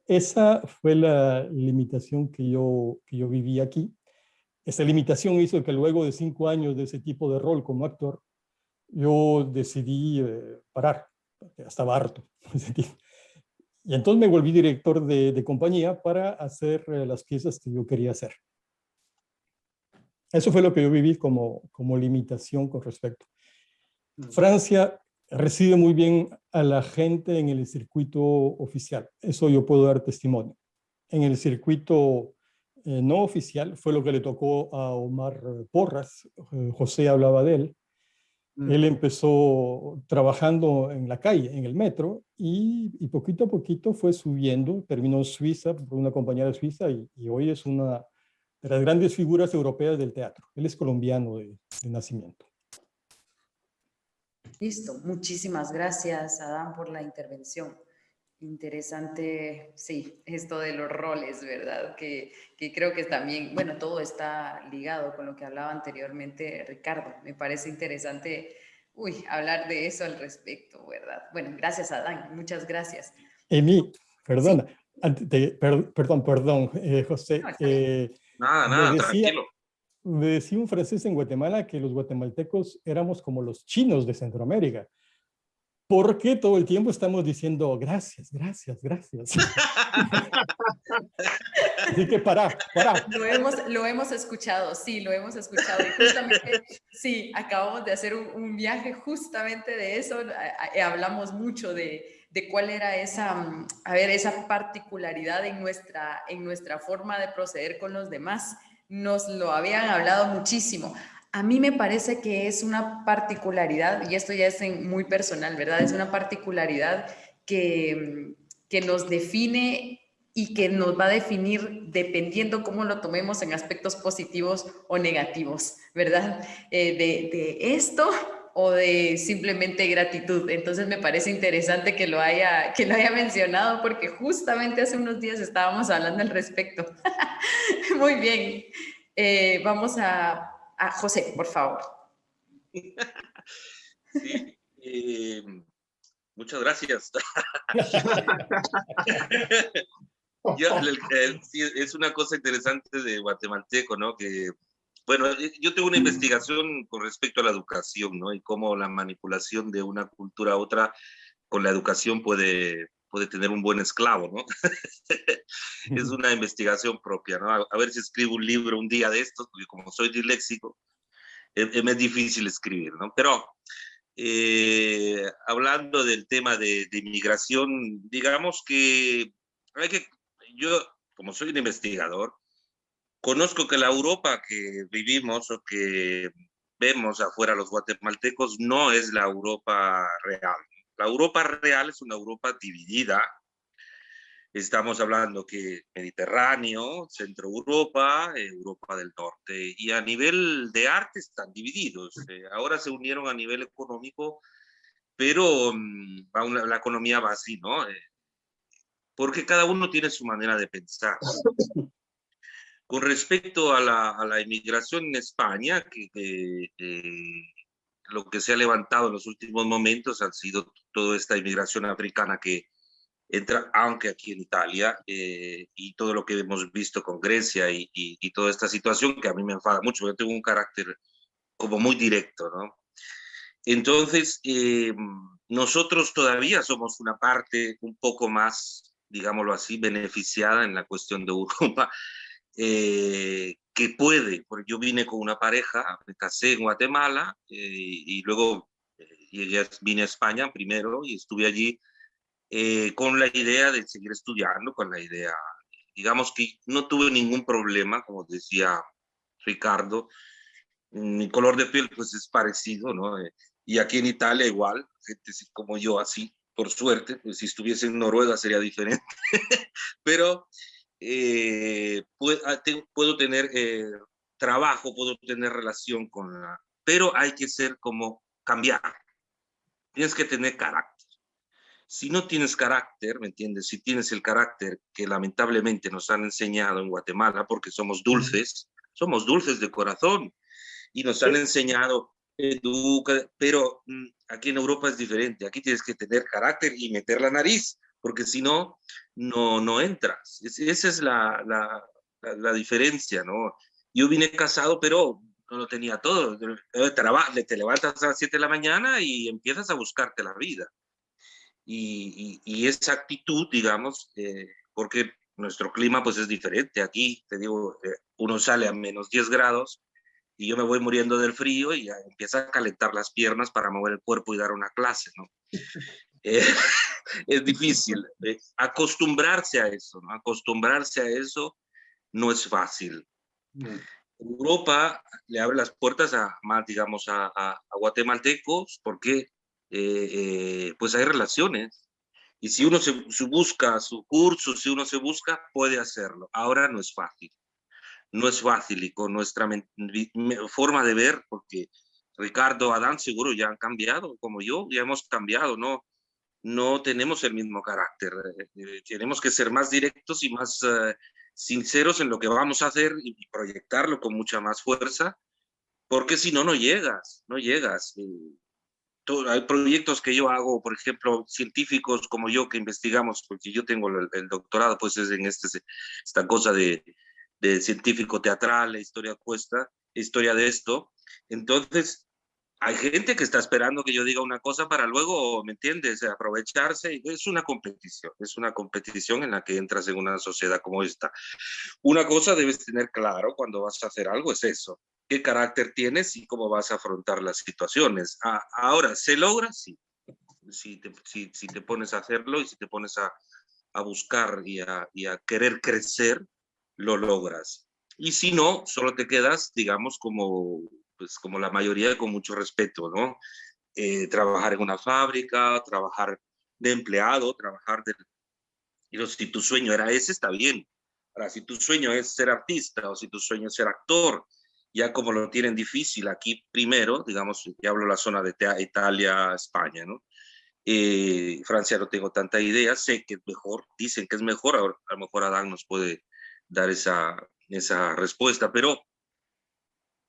Esa fue la limitación que yo viví aquí. Esa limitación hizo que luego de 5 años de ese tipo de rol como actor, yo decidí parar. Ya estaba harto. Y entonces me volví director de compañía para hacer las piezas que yo quería hacer. Eso fue lo que yo viví como limitación con respecto. Francia recibe muy bien a la gente en el circuito oficial. Eso yo puedo dar testimonio. En el circuito no oficial fue lo que le tocó a Omar Porras. José hablaba de él. Él empezó trabajando en la calle, en el metro, y poquito a poquito fue subiendo. Terminó en Suiza, por una compañía de Suiza, y hoy es una de las grandes figuras europeas del teatro. Él es colombiano de nacimiento. Listo. Muchísimas gracias, Adán, por la intervención. Interesante, sí, esto de los roles, ¿verdad? Que creo que también, bueno, todo está ligado con lo que hablaba anteriormente Ricardo. Me parece interesante, hablar de eso al respecto, ¿verdad? Bueno, gracias, Adán, muchas gracias. Emi, perdona, sí. perdón, José. No, nada, tranquilo. Me decía un francés en Guatemala que los guatemaltecos éramos como los chinos de Centroamérica. ¿Por qué todo el tiempo estamos diciendo gracias, gracias, gracias? Así que para. Lo hemos escuchado, sí, lo hemos escuchado. Y justamente, sí, acabamos de hacer un viaje justamente de eso. Hablamos mucho de cuál era esa particularidad en nuestra forma de proceder con los demás. Nos lo habían hablado muchísimo. A mí me parece que es una particularidad, y esto ya es muy personal, ¿verdad? Es una particularidad que nos define y que nos va a definir dependiendo cómo lo tomemos en aspectos positivos o negativos, ¿verdad? De esto o de simplemente gratitud. Entonces me parece interesante que lo haya mencionado porque justamente hace unos días estábamos hablando al respecto. Muy bien. Vamos a José, por favor. Sí, muchas gracias. Sí, es una cosa interesante de guatemalteco, ¿no? Que, bueno, yo tengo una investigación con respecto a la educación, ¿no? Y cómo la manipulación de una cultura a otra con la educación puede tener un buen esclavo, ¿no? Es una investigación propia, ¿no? A ver si escribo un libro un día de estos, porque como soy disléxico, me es difícil escribir, ¿no? Pero hablando del tema de inmigración, digamos que yo, como soy un investigador, conozco que la Europa que vivimos o que vemos afuera los guatemaltecos no es la Europa real. La Europa real es una Europa dividida Estamos hablando que Mediterráneo, Centro Europa, Europa del Norte, y a nivel de arte están divididos. Ahora se unieron a nivel económico, pero la economía va así, ¿no? Porque cada uno tiene su manera de pensar. Con respecto a la inmigración en España, lo que se ha levantado en los últimos momentos ha sido toda esta inmigración africana que entra, aunque aquí en Italia, y todo lo que hemos visto con Grecia y toda esta situación que a mí me enfada mucho, yo tengo un carácter como muy directo, ¿no? Entonces, nosotros todavía somos una parte un poco más, digámoslo así, beneficiada en la cuestión de Europa, que puede, porque yo vine con una pareja, me casé en Guatemala y luego vine a España primero y estuve allí con la idea de seguir estudiando, con la idea, digamos que no tuve ningún problema, como decía Ricardo, mi color de piel pues es parecido, ¿no? Y aquí en Italia igual, gente como yo así, por suerte, pues si estuviese en Noruega sería diferente, pero puedo tener trabajo, puedo tener relación con la... Pero hay que ser como cambiar, tienes que tener carácter. Si no tienes carácter, ¿me entiendes? Si tienes el carácter que lamentablemente nos han enseñado en Guatemala, porque somos dulces de corazón, y nos han enseñado, pero aquí en Europa es diferente, aquí tienes que tener carácter y meter la nariz, porque si no, no entras. Esa es la diferencia, ¿no? Yo vine casado, pero no lo tenía todo. Te levantas a las 7 de la mañana y empiezas a buscarte la vida. Y esa actitud, digamos, porque nuestro clima pues es diferente. Aquí, te digo, uno sale a menos 10 grados y yo me voy muriendo del frío y ya empieza a calentar las piernas para mover el cuerpo y dar una clase, ¿no? Eh, es difícil. Acostumbrarse a eso, ¿no? Acostumbrarse a eso no es fácil. Europa le abre las puertas a más, digamos, a guatemaltecos porque pues hay relaciones. Y si uno se busca su curso, si uno se busca, puede hacerlo. Ahora no es fácil. No es fácil y con nuestra forma de ver, porque Ricardo, Adán seguro ya han cambiado, como yo, ya hemos cambiado, no tenemos el mismo carácter. Tenemos que ser más directos y más sinceros en lo que vamos a hacer y proyectarlo con mucha más fuerza, porque si no, no llegas, no llegas. Hay proyectos que yo hago, por ejemplo, científicos como yo que investigamos, porque yo tengo el doctorado, pues es en esta cosa de científico teatral, la historia de esto. Entonces, hay gente que está esperando que yo diga una cosa para luego, ¿me entiendes?, aprovecharse. Es una competición en la que entras en una sociedad como esta. Una cosa debes tener claro cuando vas a hacer algo es eso, qué carácter tienes y cómo vas a afrontar las situaciones. Ahora, ¿se logra? Sí. Si te pones a hacerlo y si te pones a buscar y a querer crecer, lo logras. Y si no, solo te quedas, digamos, pues, como la mayoría, con mucho respeto, ¿no? Trabajar en una fábrica, trabajar de empleado, y si tu sueño era ese, está bien. Ahora, si tu sueño es ser artista o si tu sueño es ser actor, ya como lo tienen difícil aquí primero, digamos, ya hablo de la zona de Italia, España, ¿no? Francia no tengo tanta idea, sé que es mejor, dicen que es mejor, a lo mejor Adán nos puede dar esa respuesta, pero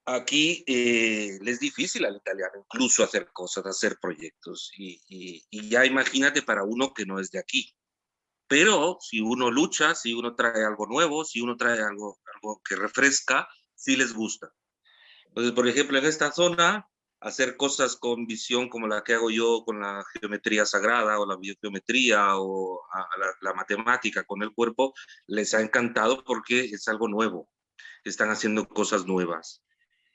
aquí le es difícil al italiano incluso hacer cosas, hacer proyectos, y ya imagínate para uno que no es de aquí. Pero si uno lucha, si uno trae algo nuevo, si uno trae algo que refresca, sí les gusta. Entonces, por ejemplo, en esta zona, hacer cosas con visión como la que hago yo con la geometría sagrada o la biogeometría o la matemática con el cuerpo, les ha encantado porque es algo nuevo. Están haciendo cosas nuevas.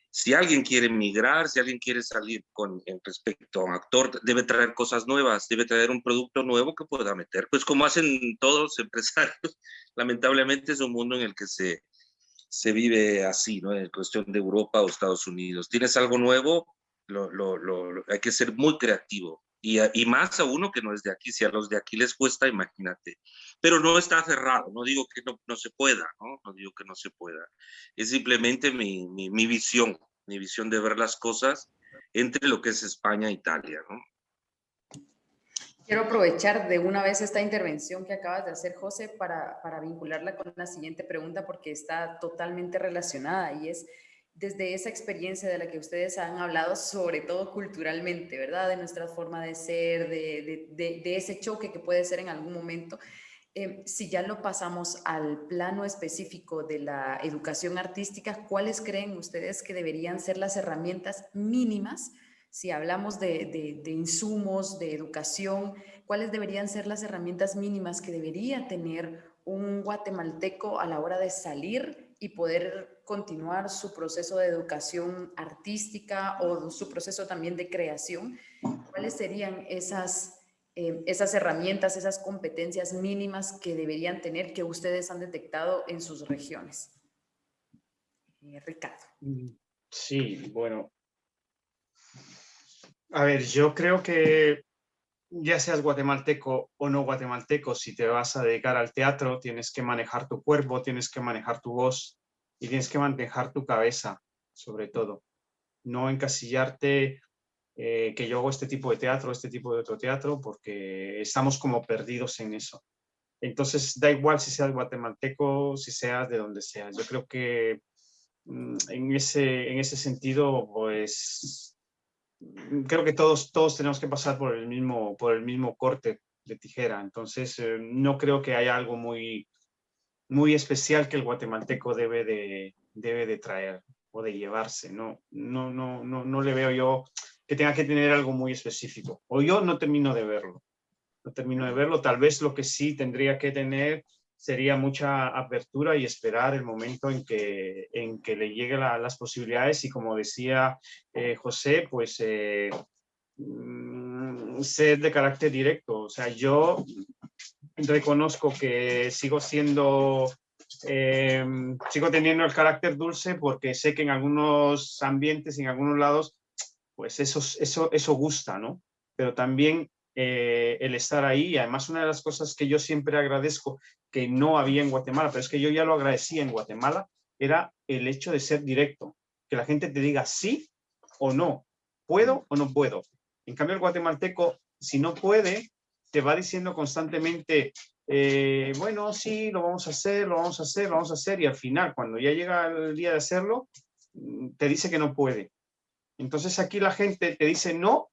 Si alguien quiere migrar, si alguien quiere salir en respecto a un actor, debe traer cosas nuevas, debe traer un producto nuevo que pueda meter. Pues como hacen todos los empresarios, lamentablemente es un mundo en el que se vive así, ¿no? En cuestión de Europa o Estados Unidos. Tienes algo nuevo, hay que ser muy creativo. Y más a uno que no es de aquí. Si a los de aquí les cuesta, imagínate. Pero no está cerrado. No digo que no se pueda, ¿no? No digo que no se pueda. Es simplemente mi visión de ver las cosas entre lo que es España e Italia, ¿no? Quiero aprovechar de una vez esta intervención que acabas de hacer, José, para vincularla con la siguiente pregunta, porque está totalmente relacionada, y es desde esa experiencia de la que ustedes han hablado, sobre todo culturalmente, ¿verdad? De nuestra forma de ser, de ese choque que puede ser en algún momento. Si ya lo pasamos al plano específico de la educación artística, ¿cuáles creen ustedes que deberían ser las herramientas mínimas? Si hablamos de insumos, de educación, ¿cuáles deberían ser las herramientas mínimas que debería tener un guatemalteco a la hora de salir y poder continuar su proceso de educación artística o su proceso también de creación? ¿Cuáles serían esas herramientas, esas competencias mínimas que deberían tener, que ustedes han detectado en sus regiones? Ricardo. Sí, bueno. A ver, yo creo que ya seas guatemalteco o no guatemalteco, si te vas a dedicar al teatro, tienes que manejar tu cuerpo, tienes que manejar tu voz y tienes que manejar tu cabeza, sobre todo. No encasillarte que yo hago este tipo de teatro, este tipo de otro teatro, porque estamos como perdidos en eso. Entonces, da igual si seas guatemalteco, si seas de donde seas. Yo creo que en ese sentido, pues creo que todos tenemos que pasar por el mismo corte de tijera. Entonces, no creo que haya algo muy especial que el guatemalteco debe de traer o de llevarse. No le veo yo que tenga que tener algo muy específico. O yo no termino de verlo. No termino de verlo. Tal vez lo que sí tendría que tener sería mucha apertura y esperar el momento en que le lleguen las posibilidades y, como decía José, pues ser de carácter directo. O sea, yo reconozco que sigo teniendo el carácter dulce porque sé que en algunos ambientes, en algunos lados, pues eso gusta, ¿no? Pero también el estar ahí, además una de las cosas que yo siempre agradezco que no había en Guatemala, pero es que yo ya lo agradecí en Guatemala, era el hecho de ser directo, que la gente te diga sí o no, puedo o no puedo. En cambio el guatemalteco, si no puede, te va diciendo constantemente, bueno, sí, lo vamos a hacer, lo vamos a hacer, lo vamos a hacer, y al final, cuando ya llega el día de hacerlo, te dice que no puede. Entonces aquí la gente te dice no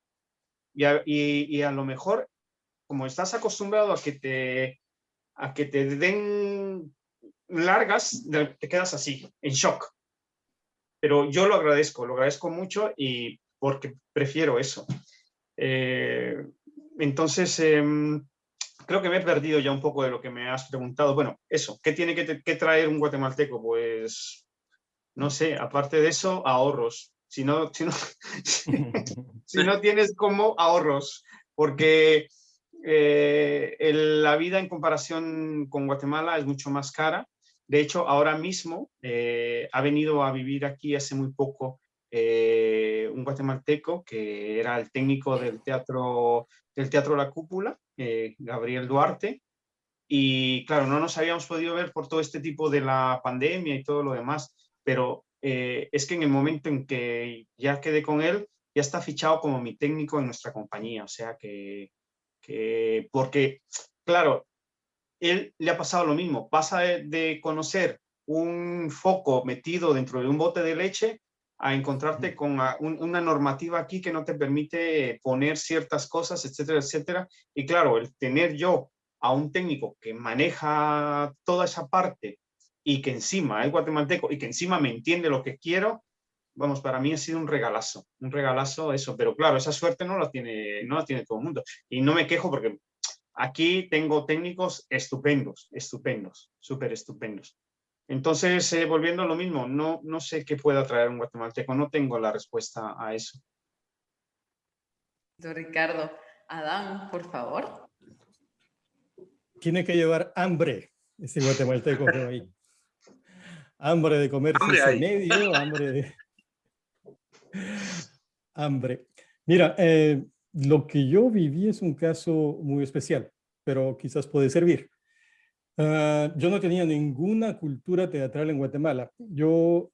y a lo mejor, como estás acostumbrado a que te den largas, te quedas así, en shock. Pero yo lo agradezco mucho y porque prefiero eso. Entonces, creo que me he perdido ya un poco de lo que me has preguntado. Bueno, eso, ¿qué tiene que traer un guatemalteco? Pues, no sé, aparte de eso, ahorros. Si no, si no tienes como ahorros, porque la vida en comparación con Guatemala es mucho más cara. De hecho, ahora mismo ha venido a vivir aquí hace muy poco un guatemalteco que era el técnico del teatro La Cúpula, Gabriel Duarte. Y claro, no nos habíamos podido ver por todo este tipo de la pandemia y todo lo demás, pero es que en el momento en que ya quedé con él, ya está fichado como mi técnico en nuestra compañía. O sea porque, claro, él le ha pasado lo mismo, pasa de conocer un foco metido dentro de un bote de leche a encontrarte con una normativa aquí que no te permite poner ciertas cosas, etcétera, etcétera. Y claro, el tener yo a un técnico que maneja toda esa parte y que encima es guatemalteco y que encima me entiende lo que quiero, vamos, para mí ha sido un regalazo eso, pero claro, esa suerte no la tiene todo el mundo. Y no me quejo porque aquí tengo técnicos estupendos, súper estupendos. Entonces, volviendo a lo mismo, no sé qué pueda traer un guatemalteco, no tengo la respuesta a eso. Ricardo. Adán, por favor. Tiene que llevar hambre ese guatemalteco que va ahí. Hambre de comerse ese medio, hambre de... hambre. Mira, lo que yo viví es un caso muy especial, pero quizás puede servir. Yo no tenía ninguna cultura teatral en Guatemala. Yo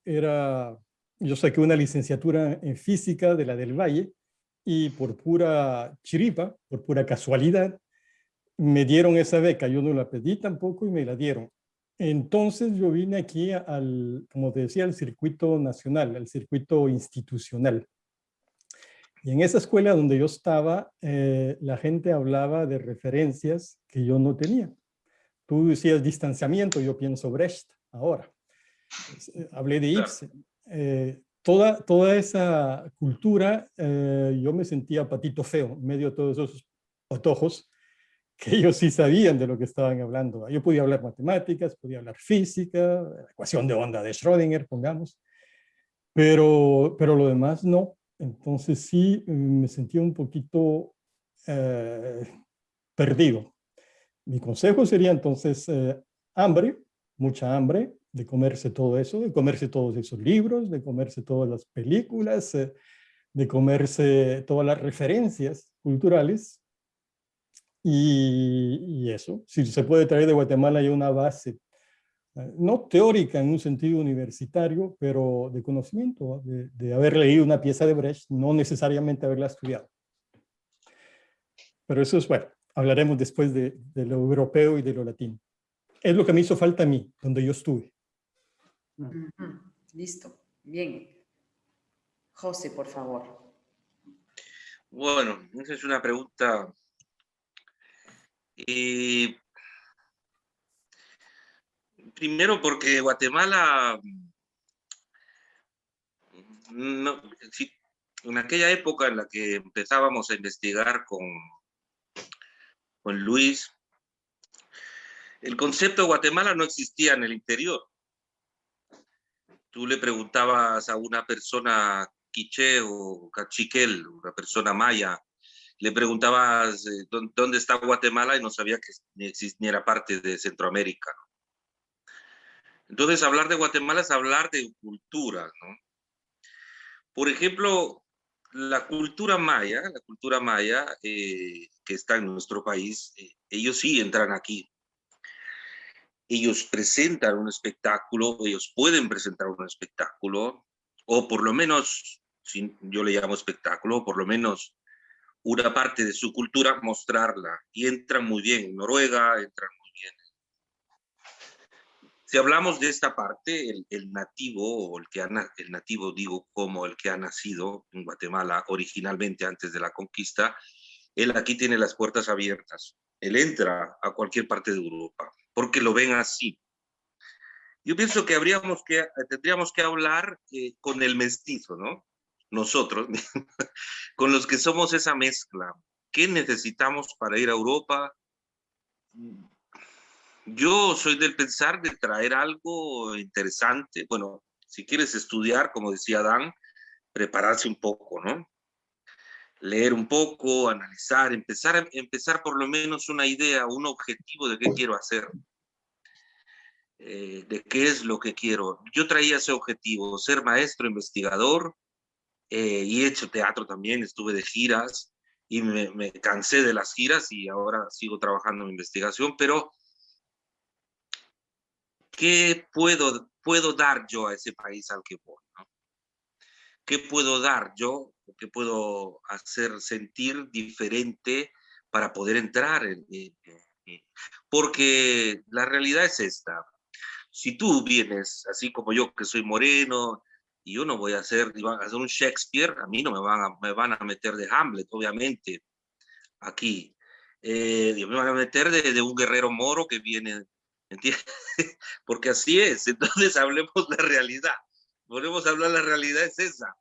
saqué una licenciatura en física de la del Valle y por pura chiripa, por pura casualidad, me dieron esa beca. Yo no la pedí tampoco y me la dieron. Entonces yo vine aquí como te decía, al circuito nacional, al circuito institucional. Y en esa escuela donde yo estaba, la gente hablaba de referencias que yo no tenía. Tú decías distanciamiento, yo pienso Brecht ahora. Hablé de Ibsen. Toda esa cultura, yo me sentía patito feo en medio de todos esos patojos que ellos sí sabían de lo que estaban hablando. Yo podía hablar matemáticas, podía hablar física, la ecuación de onda de Schrödinger, pongamos, pero lo demás no. Entonces sí me sentía un poquito perdido. Mi consejo sería entonces hambre, mucha hambre, de comerse todo eso, de comerse todos esos libros, de comerse todas las películas, de comerse todas las referencias culturales. Y eso, si se puede traer de Guatemala hay una base, no teórica en un sentido universitario, pero de conocimiento, de haber leído una pieza de Brecht, no necesariamente haberla estudiado. Pero eso es, bueno, hablaremos después de lo europeo y de lo latino. Es lo que me hizo falta a mí, donde yo estuve. Listo, bien. José, por favor. Bueno, esa es una pregunta. Primero porque Guatemala, no, sí, en aquella época en la que empezábamos a investigar con Luis, el concepto de Guatemala no existía en el interior. Tú le preguntabas a una persona quiché o cachiquel, una persona maya, le preguntabas dónde está Guatemala y no sabía que ni era parte de Centroamérica. Entonces, hablar de Guatemala es hablar de cultura, ¿no? Por ejemplo, la cultura maya que está en nuestro país, ellos sí entran aquí. Ellos presentan un espectáculo, ellos pueden presentar un espectáculo, o por lo menos, yo le llamo espectáculo, por lo menos una parte de su cultura, mostrarla. Y entran muy bien en Noruega, entran muy bien. Si hablamos de esta parte, el nativo, o el nativo digo como el que ha nacido en Guatemala originalmente antes de la conquista, él aquí tiene las puertas abiertas. Él entra a cualquier parte de Europa, porque lo ven así. Yo pienso que tendríamos que hablar con el mestizo, ¿no? Nosotros, con los que somos esa mezcla. ¿Qué necesitamos para ir a Europa? Yo soy del pensar de traer algo interesante. Bueno, si quieres estudiar, como decía Dan, prepararse un poco, ¿no? Leer un poco, analizar, empezar por lo menos una idea, un objetivo de qué quiero hacer, de qué es lo que quiero. Yo traía ese objetivo, ser maestro, investigador, y he hecho teatro también, estuve de giras y me cansé de las giras y ahora sigo trabajando en investigación, pero ¿qué puedo dar yo a ese país al que voy, ¿no? ¿Qué puedo dar yo? ¿Qué puedo hacer sentir diferente para poder entrar? Porque la realidad es esta. Si tú vienes, así como yo, que soy moreno, y yo no voy a hacer un Shakespeare, a mí no me van a meter de Hamlet, obviamente, aquí. Me van a meter de un guerrero moro que viene, ¿entiendes? Porque así es. Entonces hablemos la realidad. Volvemos a hablar, la realidad es esa.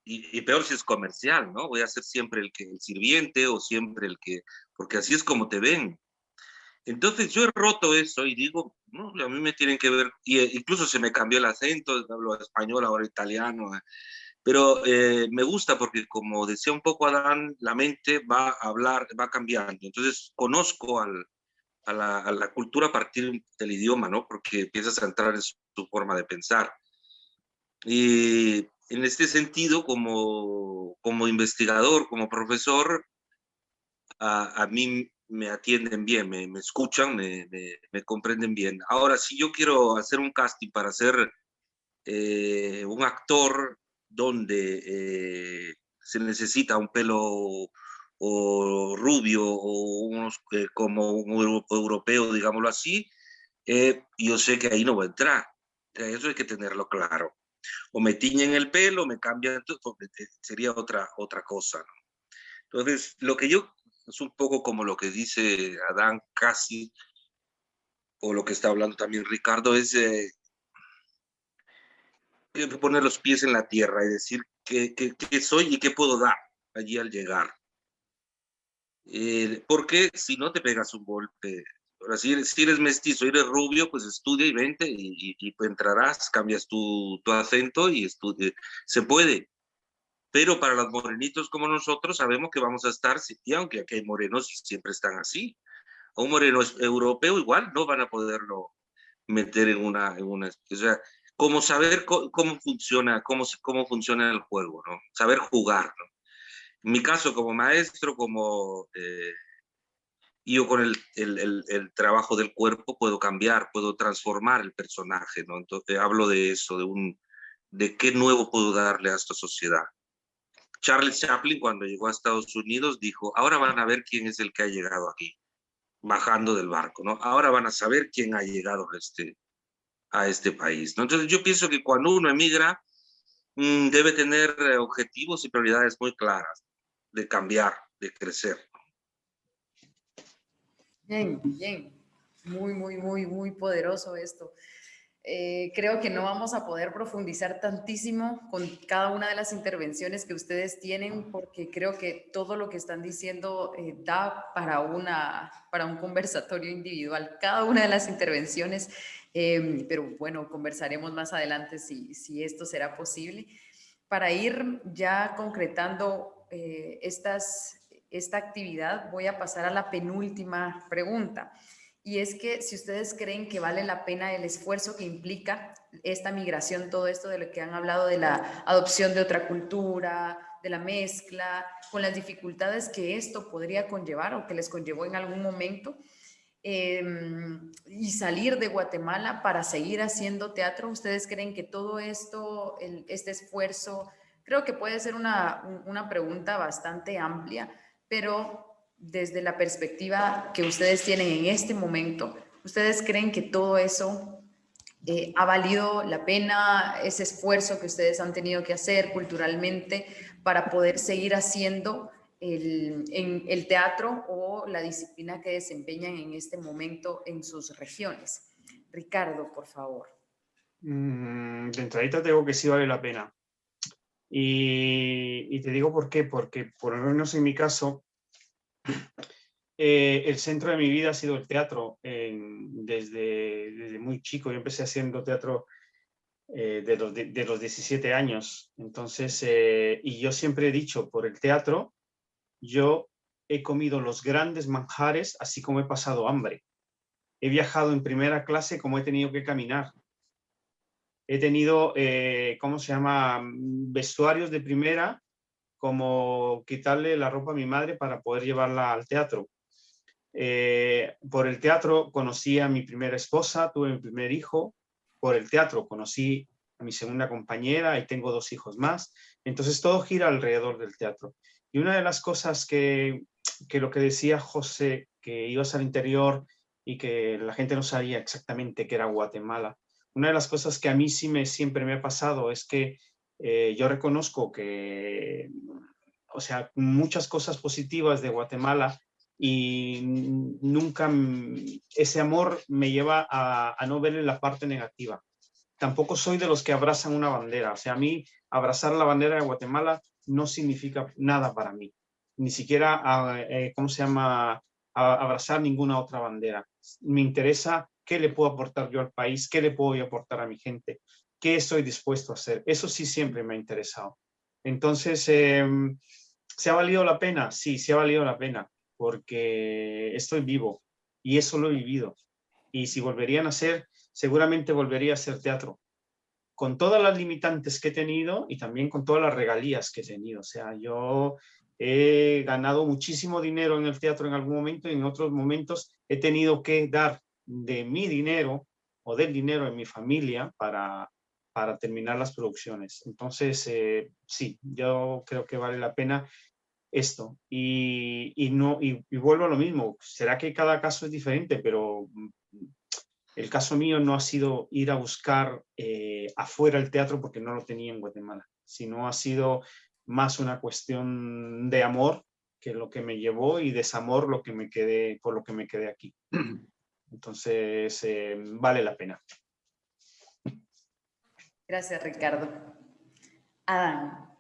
Y peor si es comercial, ¿no? Voy a ser siempre el sirviente o siempre porque así es como te ven. Entonces yo he roto eso y digo, no, a mí me tienen que ver, y incluso se me cambió el acento, hablo español, ahora italiano, pero me gusta porque como decía un poco Adán, la mente va a hablar, va cambiando. Entonces conozco a la cultura a partir del idioma, ¿no? Porque empiezas a entrar en su forma de pensar. Y En este sentido, como investigador, como profesor, a mí me atienden bien, me escuchan, me comprenden bien. Ahora, si yo quiero hacer un casting para ser un actor donde se necesita un pelo o rubio o unos como un europeo, digámoslo así, yo sé que ahí no voy a entrar. Eso hay que tenerlo claro. O me tiñen el pelo, me cambian, sería otra cosa, ¿no? Entonces, lo que yo, es un poco como lo que dice Adán casi, o lo que está hablando también Ricardo, es poner los pies en la tierra y decir qué soy y qué puedo dar allí al llegar. Porque si no te pegas un golpe. Ahora, si eres mestizo, eres rubio, pues estudia y vente y entrarás, cambias tu acento y se puede. Pero para los morenitos como nosotros sabemos que vamos a estar, y aunque aquí hay morenos siempre están así, a un moreno europeo igual no van a poderlo meter o sea, como saber cómo funciona, cómo funciona el juego, ¿no? Saber jugar, ¿no? En mi caso, como maestro, yo con el trabajo del cuerpo puedo cambiar, puedo transformar el personaje, ¿no? Entonces hablo de eso, de qué nuevo puedo darle a esta sociedad. Charles Chaplin, cuando llegó a Estados Unidos, dijo, ahora van a ver quién es el que ha llegado aquí, bajando del barco, ¿no? Ahora van a saber quién ha llegado a este país, ¿no? Entonces yo pienso que cuando uno emigra, debe tener objetivos y prioridades muy claras de cambiar, de crecer. Bien, bien. Muy, muy, muy, muy poderoso esto. Creo que no vamos a poder profundizar tantísimo con cada una de las intervenciones que ustedes tienen, porque creo que todo lo que están diciendo da para un conversatorio individual, cada una de las intervenciones, pero bueno, conversaremos más adelante si esto será posible. Para ir ya concretando esta actividad, voy a pasar a la penúltima pregunta. Y es que si ustedes creen que vale la pena el esfuerzo que implica esta migración, todo esto de lo que han hablado de la adopción de otra cultura, de la mezcla, con las dificultades que esto podría conllevar o que les conllevó en algún momento, y salir de Guatemala para seguir haciendo teatro. ¿Ustedes creen que todo esto, este esfuerzo, creo que puede ser una pregunta bastante amplia, pero desde la perspectiva que ustedes tienen en este momento, ¿ustedes creen que todo eso ha valido la pena, ese esfuerzo que ustedes han tenido que hacer culturalmente para poder seguir haciendo el teatro o la disciplina que desempeñan en este momento en sus regiones? Ricardo, por favor. De entradita te digo que sí vale la pena. Y te digo por qué, porque por lo menos en mi caso, el centro de mi vida ha sido el teatro. Desde muy chico, yo empecé haciendo teatro de los 17 años. Entonces, y yo siempre he dicho, por el teatro, yo he comido los grandes manjares, así como he pasado hambre. He viajado en primera clase como he tenido que caminar. He tenido, ¿cómo se llama?, vestuarios de primera, como quitarle la ropa a mi madre para poder llevarla al teatro. Por el teatro conocí a mi primera esposa, tuve mi primer hijo. Por el teatro conocí a mi segunda compañera y tengo 2 hijos más. Entonces todo gira alrededor del teatro. Y una de las cosas que lo que decía José, que ibas al interior y que la gente no sabía exactamente qué era Guatemala, una de las cosas que a mí siempre me ha pasado es que yo reconozco que, o sea, muchas cosas positivas de Guatemala, y nunca ese amor me lleva a no verle la parte negativa. Tampoco soy de los que abrazan una bandera. O sea, a mí abrazar la bandera de Guatemala no significa nada para mí. Ni siquiera, ¿cómo se llama?, abrazar ninguna otra bandera. Me interesa qué le puedo aportar yo al país, qué le puedo aportar a mi gente, qué estoy dispuesto a hacer. Eso sí siempre me ha interesado. Entonces, ¿se ha valido la pena? Sí, se ha valido la pena, porque estoy vivo y eso lo he vivido. Y si volverían a hacer, seguramente volvería a hacer teatro. con todas las limitantes que he tenido y también con todas las regalías que he tenido. O sea, yo he ganado muchísimo dinero en el teatro en algún momento y en otros momentos he tenido que dar de mi dinero o del dinero de mi familia para terminar las producciones. Entonces, sí, yo creo que vale la pena esto. Y vuelvo a lo mismo. Será que cada caso es diferente, pero el caso mío no ha sido ir a buscar afuera el teatro porque no lo tenía en Guatemala, sino ha sido más una cuestión de amor que lo que me llevó y desamor lo que me quedé, por lo que me quedé aquí. Entonces, vale la pena. Gracias, Ricardo. Adán.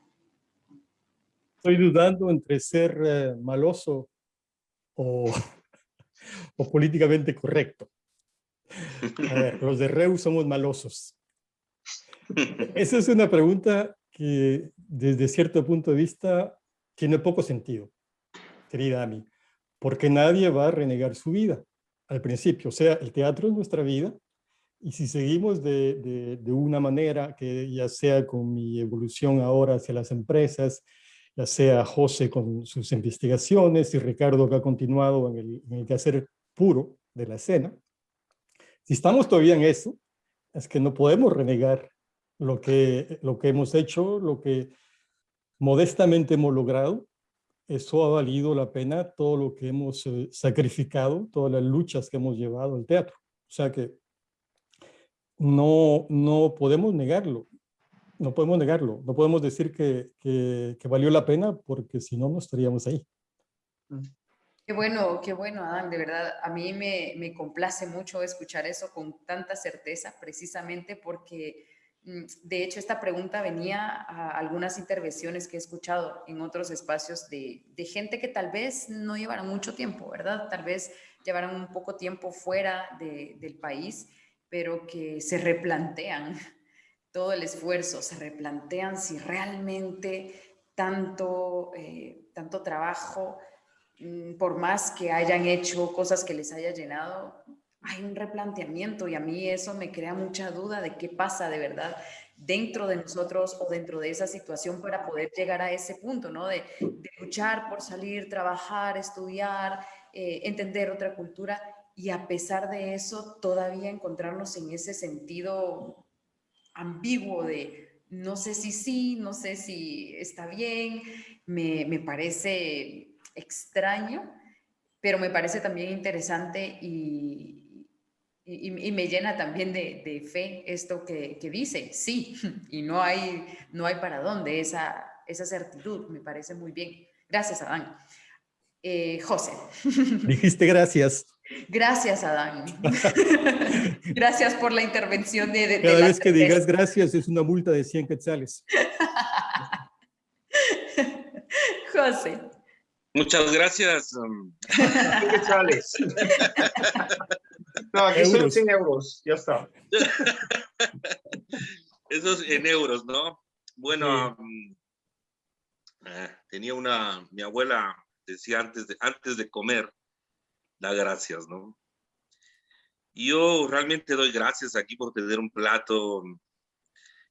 Estoy dudando entre ser maloso o, o políticamente correcto. A ver, los de Reus somos malosos. Esa es una pregunta que desde cierto punto de vista tiene poco sentido, querida Ami, porque nadie va a renegar su vida al principio. O sea, el teatro es nuestra vida y si seguimos de una manera, que ya sea con mi evolución ahora hacia las empresas, ya sea José con sus investigaciones y Ricardo que ha continuado en el quehacer puro de la escena, si estamos todavía en eso, es que no podemos renegar lo que hemos hecho, lo que modestamente hemos logrado. Eso ha valido la pena, todo lo que hemos sacrificado, todas las luchas que hemos llevado al teatro. O sea que no podemos negarlo, no podemos negarlo, no podemos decir que valió la pena porque si no, no estaríamos ahí. Qué bueno, Adán, de verdad, a mí me complace mucho escuchar eso con tanta certeza, precisamente porque, de hecho, esta pregunta venía a algunas intervenciones que he escuchado en otros espacios de gente que tal vez no llevaran mucho tiempo, ¿verdad? Tal vez llevaran un poco tiempo fuera del país, pero que se replantean todo el esfuerzo, se replantean si realmente tanto trabajo, por más que hayan hecho cosas que les haya llenado, hay un replanteamiento y a mí eso me crea mucha duda de qué pasa de verdad dentro de nosotros o dentro de esa situación para poder llegar a ese punto, ¿no? De luchar por salir, trabajar, estudiar, entender otra cultura y a pesar de eso todavía encontrarnos en ese sentido ambiguo de no sé si sí, no sé si está bien, me parece extraño, pero me parece también interesante y me llena también de fe esto que dice, sí, y no hay para dónde esa certitud, me parece muy bien. Gracias, Adán. José. Dijiste gracias. Gracias, Adán. Gracias por la intervención de Cada la vez que certeza. digas gracias es una multa de 100 quetzales. José. Muchas gracias. ¿Qué sales? No, aquí son 100 euros, ya está. Eso es en euros, ¿no? Bueno, Sí. tenía mi abuela decía antes de comer, da gracias, ¿no? Y yo realmente doy gracias aquí por tener un plato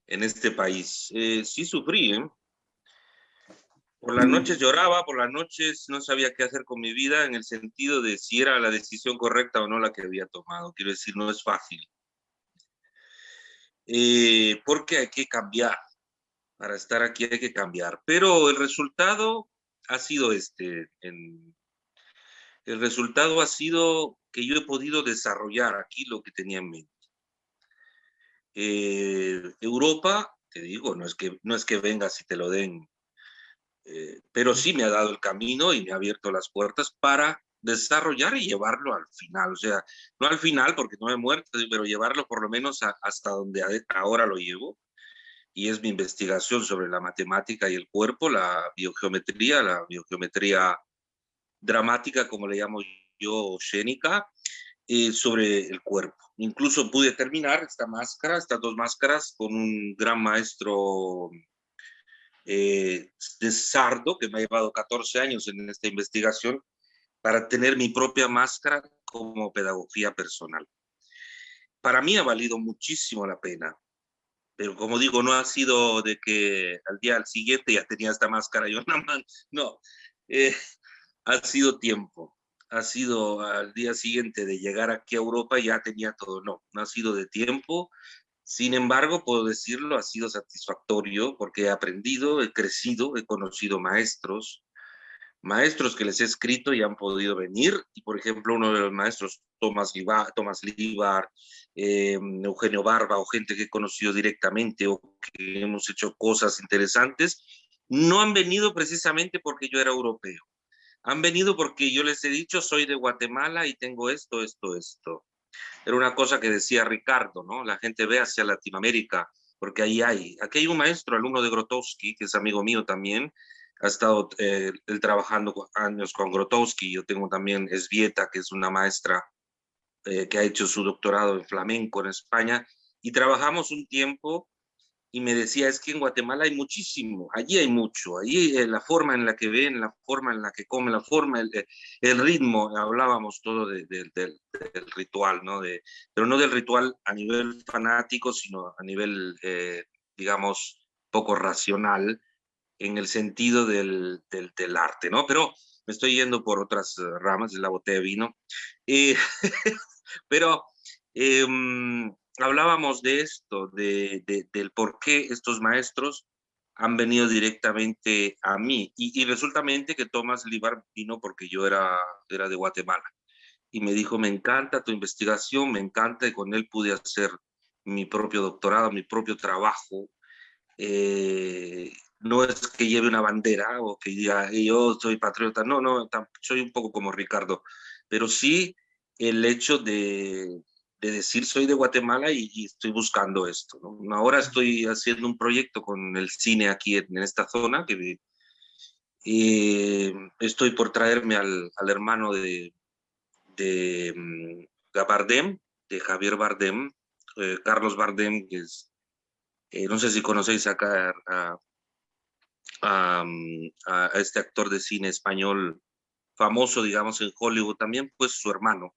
en este país. Sí sufrí, ¿eh? Por las noches lloraba, por las noches no sabía qué hacer con mi vida en el sentido de si era la decisión correcta o no la que había tomado. Quiero decir, no es fácil. Porque hay que cambiar. Para estar aquí hay que cambiar. Pero el resultado ha sido el resultado ha sido que yo he podido desarrollar aquí lo que tenía en mente. Europa, te digo, no es que vengas y te lo den, pero sí me ha dado el camino y me ha abierto las puertas para desarrollar y llevarlo al final. O sea, no al final porque no he muerto, pero llevarlo por lo menos hasta donde ahora lo llevo. Y es mi investigación sobre la matemática y el cuerpo, la biogeometría dramática, como le llamo yo, escénica, sobre el cuerpo. Incluso pude terminar estas dos máscaras, con un gran maestro de Sardo, que me ha llevado 14 años en esta investigación, para tener mi propia máscara como pedagogía personal. Para mí ha valido muchísimo la pena. Pero como digo, no ha sido de que al día siguiente ya tenía esta máscara yo en la mano. No, eh, ha sido tiempo. Ha sido al día siguiente de llegar aquí a Europa ya tenía todo. No, no ha sido de tiempo. Sin embargo, puedo decirlo, ha sido satisfactorio porque he aprendido, he crecido, he conocido maestros que les he escrito y han podido venir. Y por ejemplo, uno de los maestros, Tomás Líbar, Eugenio Barba, o gente que he conocido directamente o que hemos hecho cosas interesantes, no han venido precisamente porque yo era europeo. Han venido porque yo les he dicho, soy de Guatemala y tengo esto, esto, esto. Era una cosa que decía Ricardo, ¿no? La gente ve hacia Latinoamérica, porque ahí hay. Aquí hay un maestro, alumno de Grotowski, que es amigo mío también. Ha estado él trabajando años con Grotowski. Yo tengo también Esvieta, que es una maestra que ha hecho su doctorado en flamenco en España. Y trabajamos un tiempo y me decía, es que en Guatemala hay muchísimo, allí hay mucho, allí la forma en la que ven, la forma en la que comen, la forma, el ritmo, hablábamos todo del ritual, ¿no? Pero no del ritual a nivel fanático, sino a nivel, digamos, poco racional, en el sentido del arte, ¿no? Pero me estoy yendo por otras ramas de la botella de vino. Eh, pero eh, hablábamos de esto, del por qué estos maestros han venido directamente a mí. Y resultamente que Tomás Libar vino porque yo era de Guatemala. Y me dijo, me encanta tu investigación, me encanta, y con él pude hacer mi propio doctorado, mi propio trabajo. No es que lleve una bandera o que diga yo soy patriota, no, no, soy un poco como Ricardo, pero sí el hecho de decir soy de Guatemala y estoy buscando esto, ¿no? Ahora estoy haciendo un proyecto con el cine aquí en esta zona, que estoy por traerme al hermano de Bardem, de Javier Bardem, Carlos Bardem, que es, no sé si conocéis acá a este actor de cine español famoso, digamos, en Hollywood también, pues su hermano.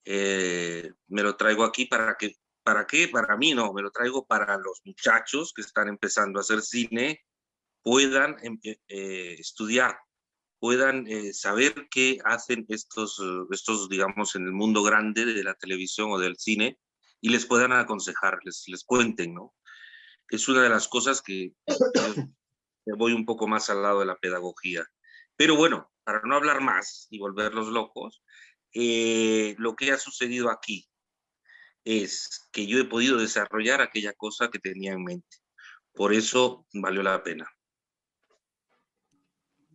Me lo traigo aquí ¿para qué? Para mí no, me lo traigo para los muchachos que están empezando a hacer cine, puedan estudiar, puedan saber qué hacen estos, digamos, en el mundo grande de la televisión o del cine y les puedan aconsejar, les cuenten, ¿no? Es una de las cosas que yo voy un poco más al lado de la pedagogía. Pero bueno, para no hablar más y volverlos locos, lo que ha sucedido aquí es que yo he podido desarrollar aquella cosa que tenía en mente. Por eso valió la pena.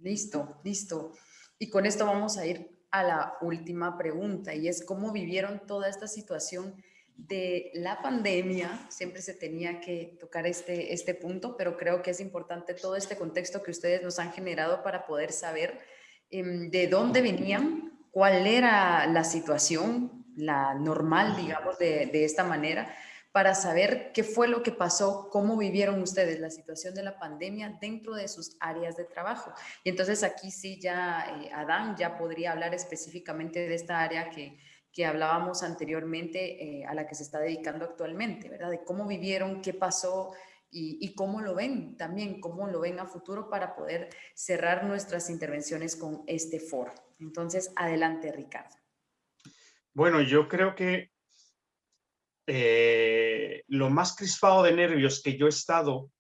Listo, listo. Y con esto vamos a ir a la última pregunta y es cómo vivieron toda esta situación de la pandemia. Siempre se tenía que tocar este punto, pero creo que es importante todo este contexto que ustedes nos han generado para poder saber de dónde venían, cuál era la situación, la normal, digamos, de esta manera, para saber qué fue lo que pasó, cómo vivieron ustedes la situación de la pandemia dentro de sus áreas de trabajo. Y entonces aquí sí ya Adán ya podría hablar específicamente de esta área que hablábamos anteriormente, a la que se está dedicando actualmente, ¿verdad? De cómo vivieron, qué pasó y cómo lo ven también, cómo lo ven a futuro para poder cerrar nuestras intervenciones con este foro. Entonces, adelante, Ricardo. Bueno, yo creo que lo más crispado de nervios que yo he estado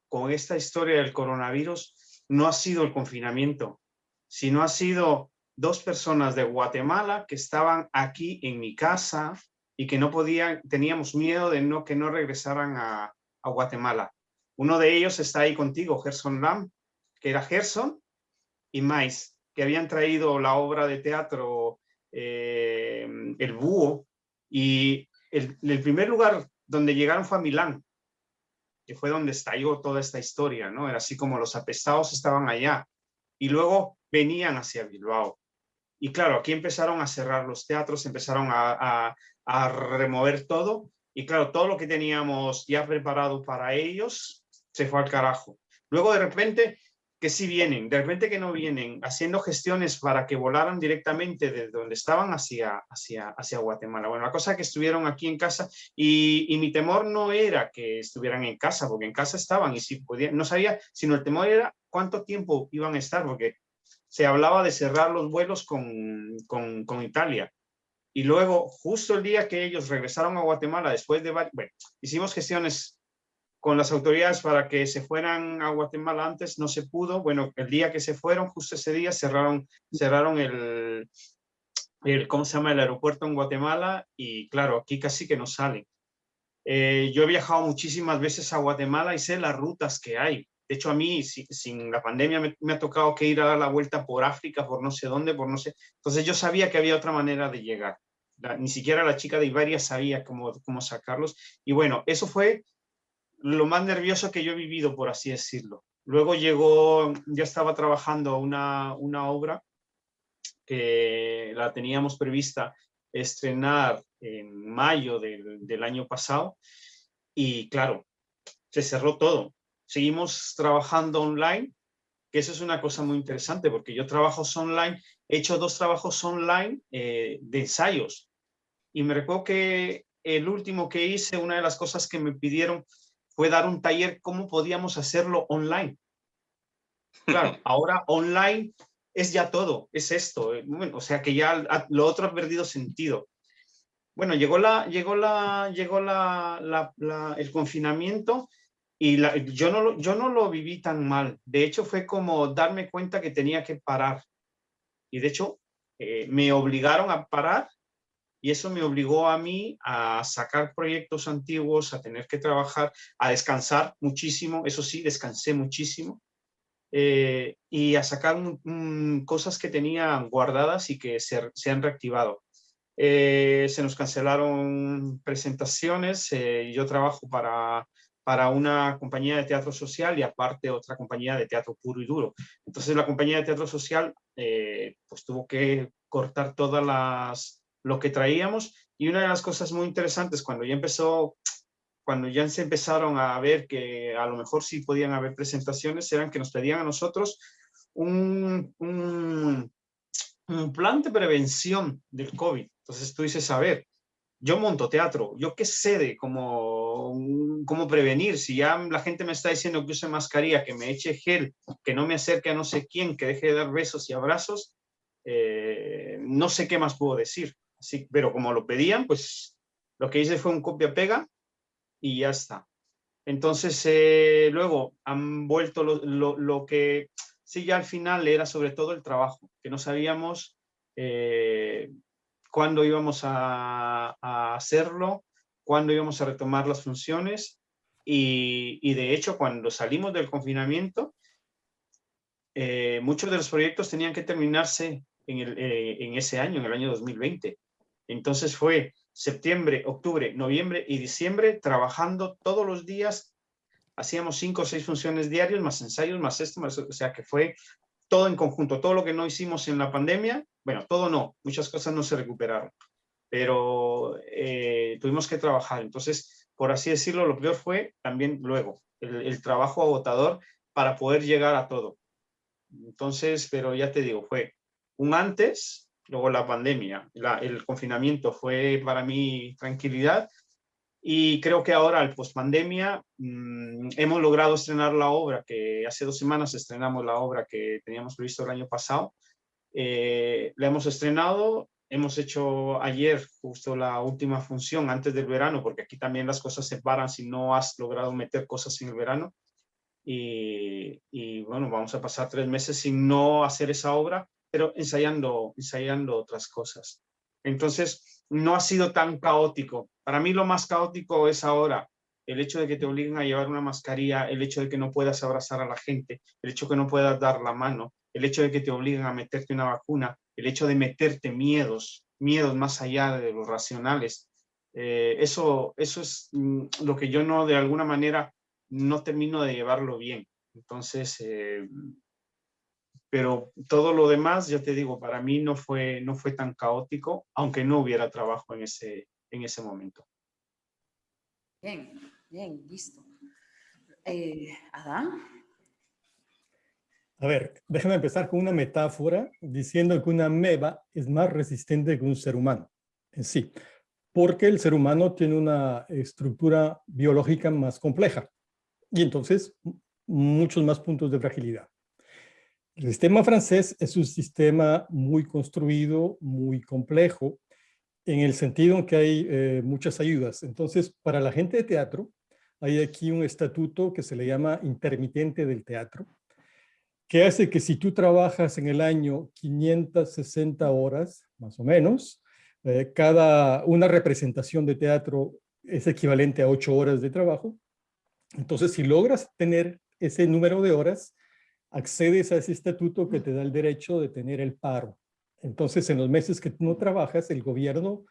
con esta historia del coronavirus no ha sido el confinamiento, sino ha sido dos personas de Guatemala que estaban aquí en mi casa y que no podían, teníamos miedo de que no regresaran a Guatemala. Uno de ellos está ahí contigo, Gerson Lam, que era Gerson, y Mais, que habían traído la obra de teatro El Búho, y el primer lugar donde llegaron fue a Milán, que fue donde estalló toda esta historia, ¿no? Era así como los apestados estaban allá, y luego venían hacia Bilbao. Y claro, aquí empezaron a cerrar los teatros, empezaron a remover todo, y claro, todo lo que teníamos ya preparado para ellos se fue al carajo. Luego de repente que sí vienen, de repente que no vienen, haciendo gestiones para que volaran directamente desde donde estaban hacia Guatemala. Bueno, la cosa es que estuvieron aquí en casa y mi temor no era que estuvieran en casa, porque en casa estaban y si podían, no sabía, sino el temor era cuánto tiempo iban a estar, porque se hablaba de cerrar los vuelos con Italia. Y luego, justo el día que ellos regresaron a Guatemala, después de, bueno, hicimos gestiones con las autoridades para que se fueran a Guatemala antes, no se pudo. Bueno, el día que se fueron, justo ese día, cerraron ¿cómo se llama? El aeropuerto en Guatemala y claro, aquí casi que no salen. Yo he viajado muchísimas veces a Guatemala y sé las rutas que hay. De hecho, a mí, sin la pandemia, me ha tocado que ir a dar la vuelta por África, por no sé dónde, por no sé. Entonces yo sabía que había otra manera de llegar. Ni siquiera la chica de Iberia sabía cómo sacarlos. Y bueno, eso fue lo más nervioso que yo he vivido, por así decirlo. Luego llegó, ya estaba trabajando una obra que la teníamos prevista estrenar en mayo del año pasado y claro, se cerró todo. Seguimos trabajando online, que eso es una cosa muy interesante porque yo trabajo online, he hecho 2 trabajos online de ensayos y me recuerdo que el último que hice, una de las cosas que me pidieron fue dar un taller cómo podíamos hacerlo online. Claro, ahora online es ya todo, es esto. Bueno, o sea que ya lo otro ha perdido sentido. Bueno, llegó el confinamiento y yo no lo viví tan mal. De hecho, fue como darme cuenta que tenía que parar. Y de hecho, me obligaron a parar y eso me obligó a mí a sacar proyectos antiguos, a tener que trabajar, a descansar muchísimo. Eso sí, descansé muchísimo. Y a sacar cosas que tenía guardadas y que se han reactivado. Se nos cancelaron presentaciones. Yo trabajo para una compañía de teatro social y aparte otra compañía de teatro puro y duro. Entonces la compañía de teatro social pues tuvo que cortar lo que traíamos y una de las cosas muy interesantes cuando ya se empezaron a ver que a lo mejor sí podían haber presentaciones, eran que nos pedían a nosotros un plan de prevención del COVID. Entonces tú dices, a ver, yo monto teatro, yo qué sé de cómo prevenir, si ya la gente me está diciendo que use mascarilla, que me eche gel, que no me acerque a no sé quién, que deje de dar besos y abrazos, no sé qué más puedo decir. Así, pero como lo pedían, pues lo que hice fue un copia-pega y ya está. Entonces, luego han vuelto lo que sí ya al final era sobre todo el trabajo, que no sabíamos cuándo íbamos a hacerlo, cuándo íbamos a retomar las funciones y de hecho cuando salimos del confinamiento, muchos de los proyectos tenían que terminarse en ese año, en el año 2020. Entonces fue septiembre, octubre, noviembre y diciembre trabajando todos los días. Hacíamos 5 o 6 funciones diarias, más ensayos, más esto, o sea que fue todo en conjunto. Todo lo que no hicimos en la pandemia, bueno, todo no, muchas cosas no se recuperaron, pero tuvimos que trabajar. Entonces, por así decirlo, lo peor fue también luego el trabajo agotador para poder llegar a todo. Entonces, pero ya te digo, fue un antes, luego la pandemia, el confinamiento fue para mí tranquilidad y creo que ahora, al post-pandemia, hemos logrado estrenar la obra, que hace 2 semanas estrenamos la obra que teníamos previsto el año pasado. La hemos estrenado, hemos hecho ayer justo la última función antes del verano, porque aquí también las cosas se paran si no has logrado meter cosas en el verano. Y bueno, vamos a pasar 3 meses sin no hacer esa obra, pero ensayando otras cosas. Entonces, no ha sido tan caótico. Para mí lo más caótico es ahora el hecho de que te obliguen a llevar una mascarilla, el hecho de que no puedas abrazar a la gente, el hecho de que no puedas dar la mano, el hecho de que te obliguen a meterte una vacuna, el hecho de meterte miedos más allá de los racionales. Eso es lo que yo no, de alguna manera, no termino de llevarlo bien. Entonces, pero todo lo demás, ya te digo, para mí no fue tan caótico, aunque no hubiera trabajo en ese momento. Bien, bien, listo. Adán. A ver, déjame empezar con una metáfora diciendo que una ameba es más resistente que un ser humano en sí, porque el ser humano tiene una estructura biológica más compleja y entonces muchos más puntos de fragilidad. El sistema francés es un sistema muy construido, muy complejo, en el sentido en que hay muchas ayudas. Entonces, para la gente de teatro, hay aquí un estatuto que se le llama intermitente del teatro, que hace que si tú trabajas en el año 560 horas, más o menos, cada una representación de teatro es equivalente a 8 horas de trabajo. Entonces, si logras tener ese número de horas, accedes a ese estatuto que te da el derecho de tener el paro. Entonces, en los meses que tú no trabajas, el gobierno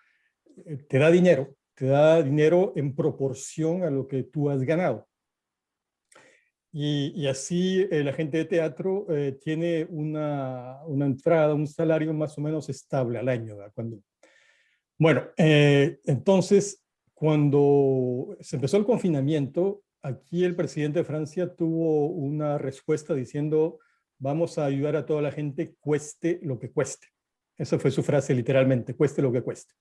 te da dinero en proporción a lo que tú has ganado. Y así la gente de teatro tiene una entrada, un salario más o menos estable al año. Bueno, entonces, cuando se empezó el confinamiento, aquí el presidente de Francia tuvo una respuesta diciendo, vamos a ayudar a toda la gente, cueste lo que cueste. Esa fue su frase literalmente, cueste lo que cueste.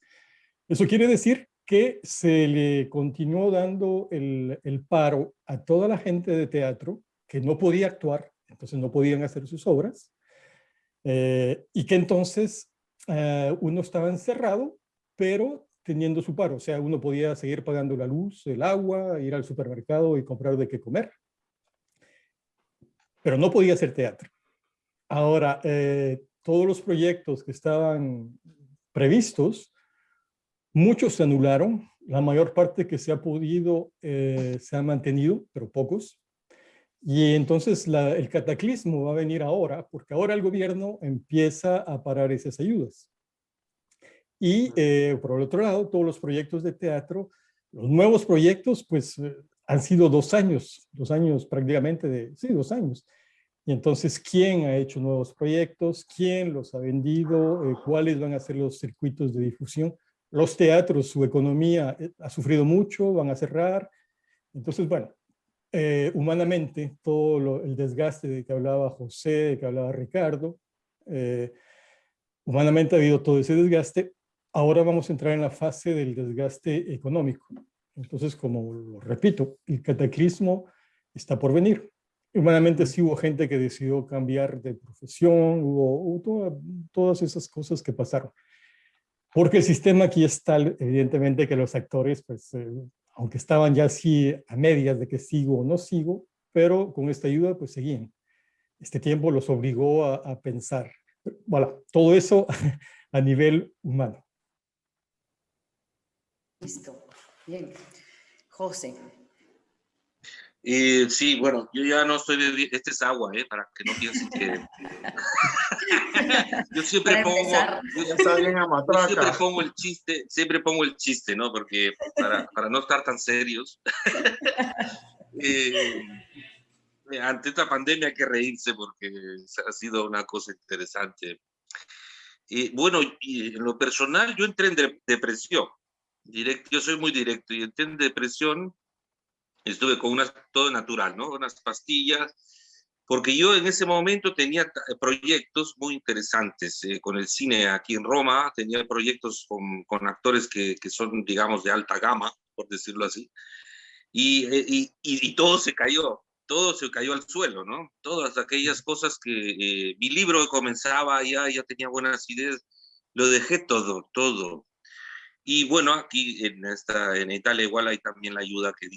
Eso quiere decir que se le continuó dando el paro a toda la gente de teatro que no podía actuar, entonces no podían hacer sus obras, y que entonces uno estaba encerrado, pero teniendo su paro. O sea, uno podía seguir pagando la luz, el agua, ir al supermercado y comprar de qué comer, pero no podía hacer teatro. Ahora, todos los proyectos que estaban previstos, muchos se anularon, la mayor parte que se ha podido se ha mantenido, pero pocos. Y entonces el cataclismo va a venir ahora, porque ahora el gobierno empieza a parar esas ayudas. Y por el otro lado, todos los proyectos de teatro, los nuevos proyectos, pues han sido 2 años prácticamente, sí, 2 años. Y entonces, ¿quién ha hecho nuevos proyectos? ¿Quién los ha vendido? ¿Cuáles van a ser los circuitos de difusión? Los teatros, su economía ha sufrido mucho, van a cerrar. Entonces, bueno, humanamente, el desgaste de que hablaba José, de que hablaba Ricardo, humanamente ha habido todo ese desgaste. Ahora vamos a entrar en la fase del desgaste económico. Entonces, como lo repito, el cataclismo está por venir. Humanamente sí hubo gente que decidió cambiar de profesión, hubo todas esas cosas que pasaron. Porque el sistema aquí es tal, evidentemente, que los actores, pues, aunque estaban ya así a medias de que sigo o no sigo, pero con esta ayuda, pues seguían. Este tiempo los obligó a pensar. Voilà, todo eso a nivel humano. Listo. Bien. José. Sí, bueno, yo ya no estoy bebiendo, este es agua, para que no piensen que... Yo siempre siempre pongo el chiste, ¿no? Porque para no estar tan serios, ante esta pandemia hay que reírse porque ha sido una cosa interesante. Bueno, y en lo personal yo entré en depresión, yo soy muy directo, y entré en depresión. Estuve con todo natural, ¿no? Unas pastillas, porque yo en ese momento tenía proyectos muy interesantes con el cine aquí en Roma, tenía proyectos con actores que son, digamos, de alta gama, por decirlo así, y todo se cayó al suelo, ¿no? Todas aquellas cosas que mi libro comenzaba, ya tenía buenas ideas, lo dejé todo. Y bueno, aquí en Italia igual hay también la ayuda que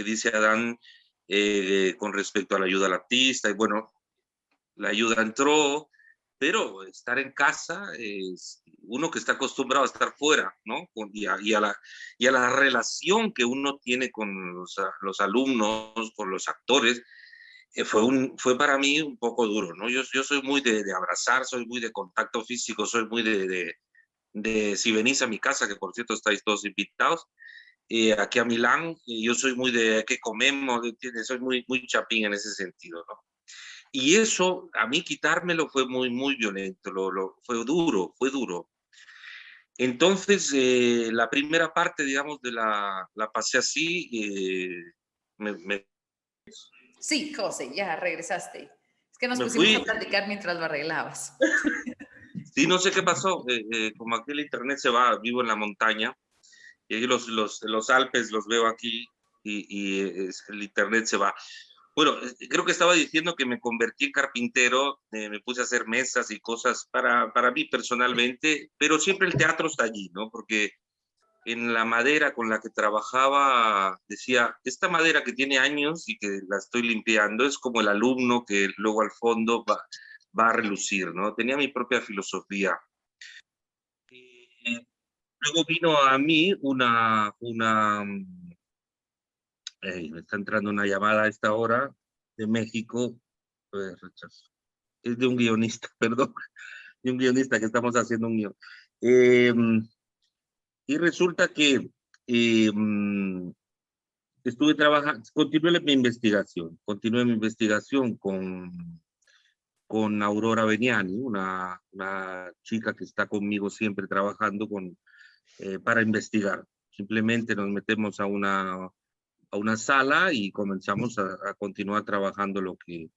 dice Adán con respecto a la ayuda al artista. Y bueno, la ayuda entró, pero estar en casa es uno que está acostumbrado a estar fuera, ¿no? Y a la relación que uno tiene con los alumnos, con los actores, fue para mí un poco duro, ¿no? Yo soy muy de abrazar, soy muy de contacto físico, soy muy de si venís a mi casa, que por cierto estáis todos invitados, aquí a Milán, yo soy muy de qué comemos, soy muy chapín en ese sentido, ¿no? Y eso, a mí quitármelo fue muy violento, fue duro. Entonces, la primera parte, digamos, la pasé así. Sí, José, ya regresaste. Es que nos Me pusimos a fui, platicar mientras lo arreglabas. sí, no sé qué pasó, como aquí el internet se va, vivo en la montaña, y ahí los Alpes los veo aquí, el internet se va. Bueno, creo que estaba diciendo que me convertí en carpintero, me puse a hacer mesas y cosas para mí personalmente, pero siempre el teatro está allí, ¿no? Porque en la madera con la que trabajaba, decía, esta madera que tiene años y que la estoy limpiando es como el alumno que luego al fondo va a relucir, ¿no? Tenía mi propia filosofía. Y luego vino a mí me está entrando una llamada a esta hora de México, rechazo. Es de un guionista, perdón, de un guionista que estamos haciendo un guión. Eh, y resulta que eh, estuve trabajando, continué mi investigación con Aurora Beniani, una chica que está conmigo siempre trabajando para investigar. Simplemente nos metemos a una sala y comenzamos a continuar trabajando lo que,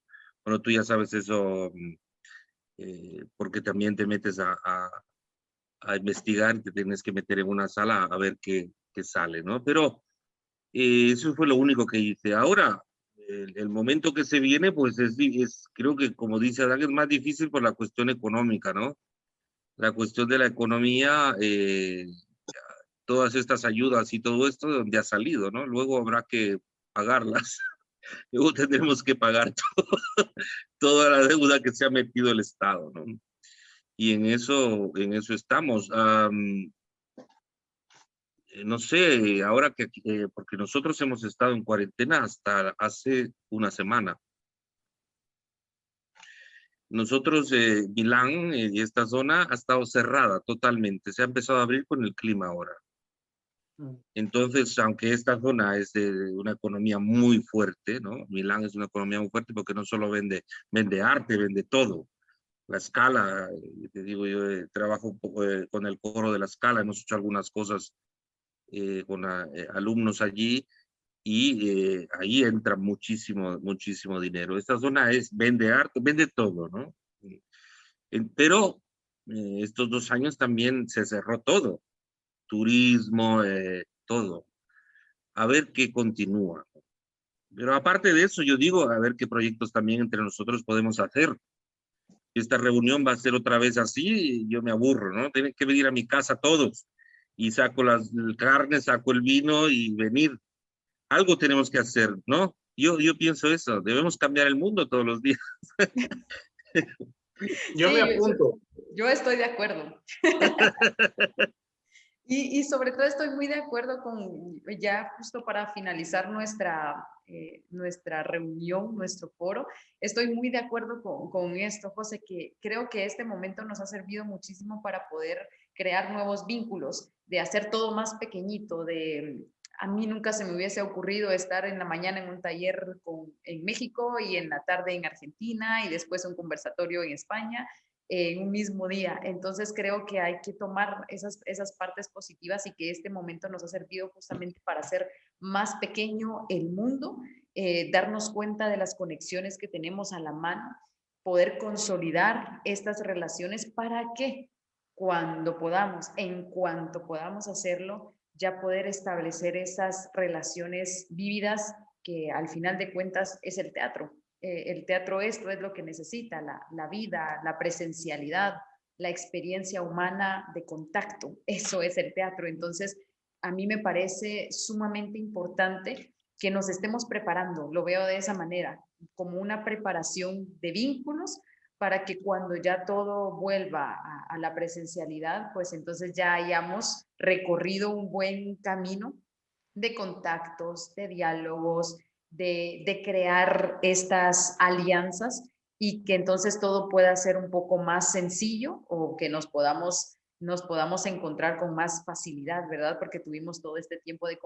bueno, tú ya sabes eso, porque también te metes a investigar, te tienes que meter en una sala a ver qué sale, ¿no? Pero eso fue lo único que hice. Ahora, el momento que se viene, pues creo que como dice Adán, es más difícil por la cuestión económica, ¿no? La cuestión de la economía, todas estas ayudas y todo esto, de donde ha salido, ¿no? Luego habrá que pagarlas. Luego tendremos que pagar toda la deuda que se ha metido el Estado, ¿no? Y en eso estamos. No sé, ahora porque nosotros hemos estado en cuarentena hasta hace una semana. Nosotros, Milán y esta zona ha estado cerrada totalmente. Se ha empezado a abrir con el clima ahora. Entonces, aunque esta zona es de una economía muy fuerte, ¿no? Milán es una economía muy fuerte porque no solo vende arte, vende todo. La Scala, te digo, yo trabajo un poco, con el coro de la Scala, hemos hecho algunas cosas con alumnos allí y ahí entra muchísimo, muchísimo dinero. Esta zona vende arte, vende todo, ¿no? Pero estos 2 años también se cerró todo, turismo, todo. A ver qué continúa. Pero aparte de eso, yo digo, a ver qué proyectos también entre nosotros podemos hacer. Esta reunión va a ser otra vez así, yo me aburro, ¿no? Tienen que venir a mi casa todos y saco las carnes, saco el vino y venir. Algo tenemos que hacer, ¿no? Yo pienso eso, debemos cambiar el mundo todos los días. Yo me Sí, apunto. yo estoy de acuerdo. Y sobre todo estoy muy de acuerdo con, ya justo para finalizar nuestra reunión, nuestro foro, estoy muy de acuerdo con esto, José, que creo que este momento nos ha servido muchísimo para poder crear nuevos vínculos, de hacer todo más pequeñito, a mí nunca se me hubiese ocurrido estar en la mañana en un taller en México y en la tarde en Argentina y después un conversatorio en España en un mismo día. Entonces creo que hay que tomar esas partes positivas y que este momento nos ha servido justamente para hacer más pequeño el mundo, darnos cuenta de las conexiones que tenemos a la mano, poder consolidar estas relaciones para que cuando podamos, en cuanto podamos hacerlo, ya poder establecer esas relaciones vívidas que al final de cuentas es el teatro. El teatro esto es lo que necesita, la vida, la presencialidad, la experiencia humana de contacto. Eso es el teatro. Entonces, a mí me parece sumamente importante que nos estemos preparando, lo veo de esa manera, como una preparación de vínculos para que cuando ya todo vuelva a la presencialidad, pues entonces ya hayamos recorrido un buen camino de contactos, de diálogos, de crear estas alianzas y que entonces todo pueda ser un poco más sencillo o que nos podamos encontrar con más facilidad, ¿verdad? Porque tuvimos todo este tiempo de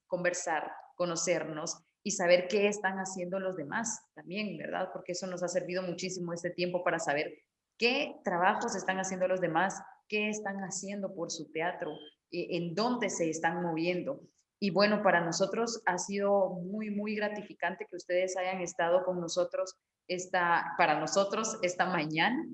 conversar, conocernos y saber qué están haciendo los demás también, ¿verdad? Porque eso nos ha servido muchísimo este tiempo para saber qué trabajos están haciendo los demás, qué están haciendo por su teatro, en dónde se están moviendo. Y bueno, para nosotros ha sido muy gratificante que ustedes hayan estado con nosotros para nosotros esta mañana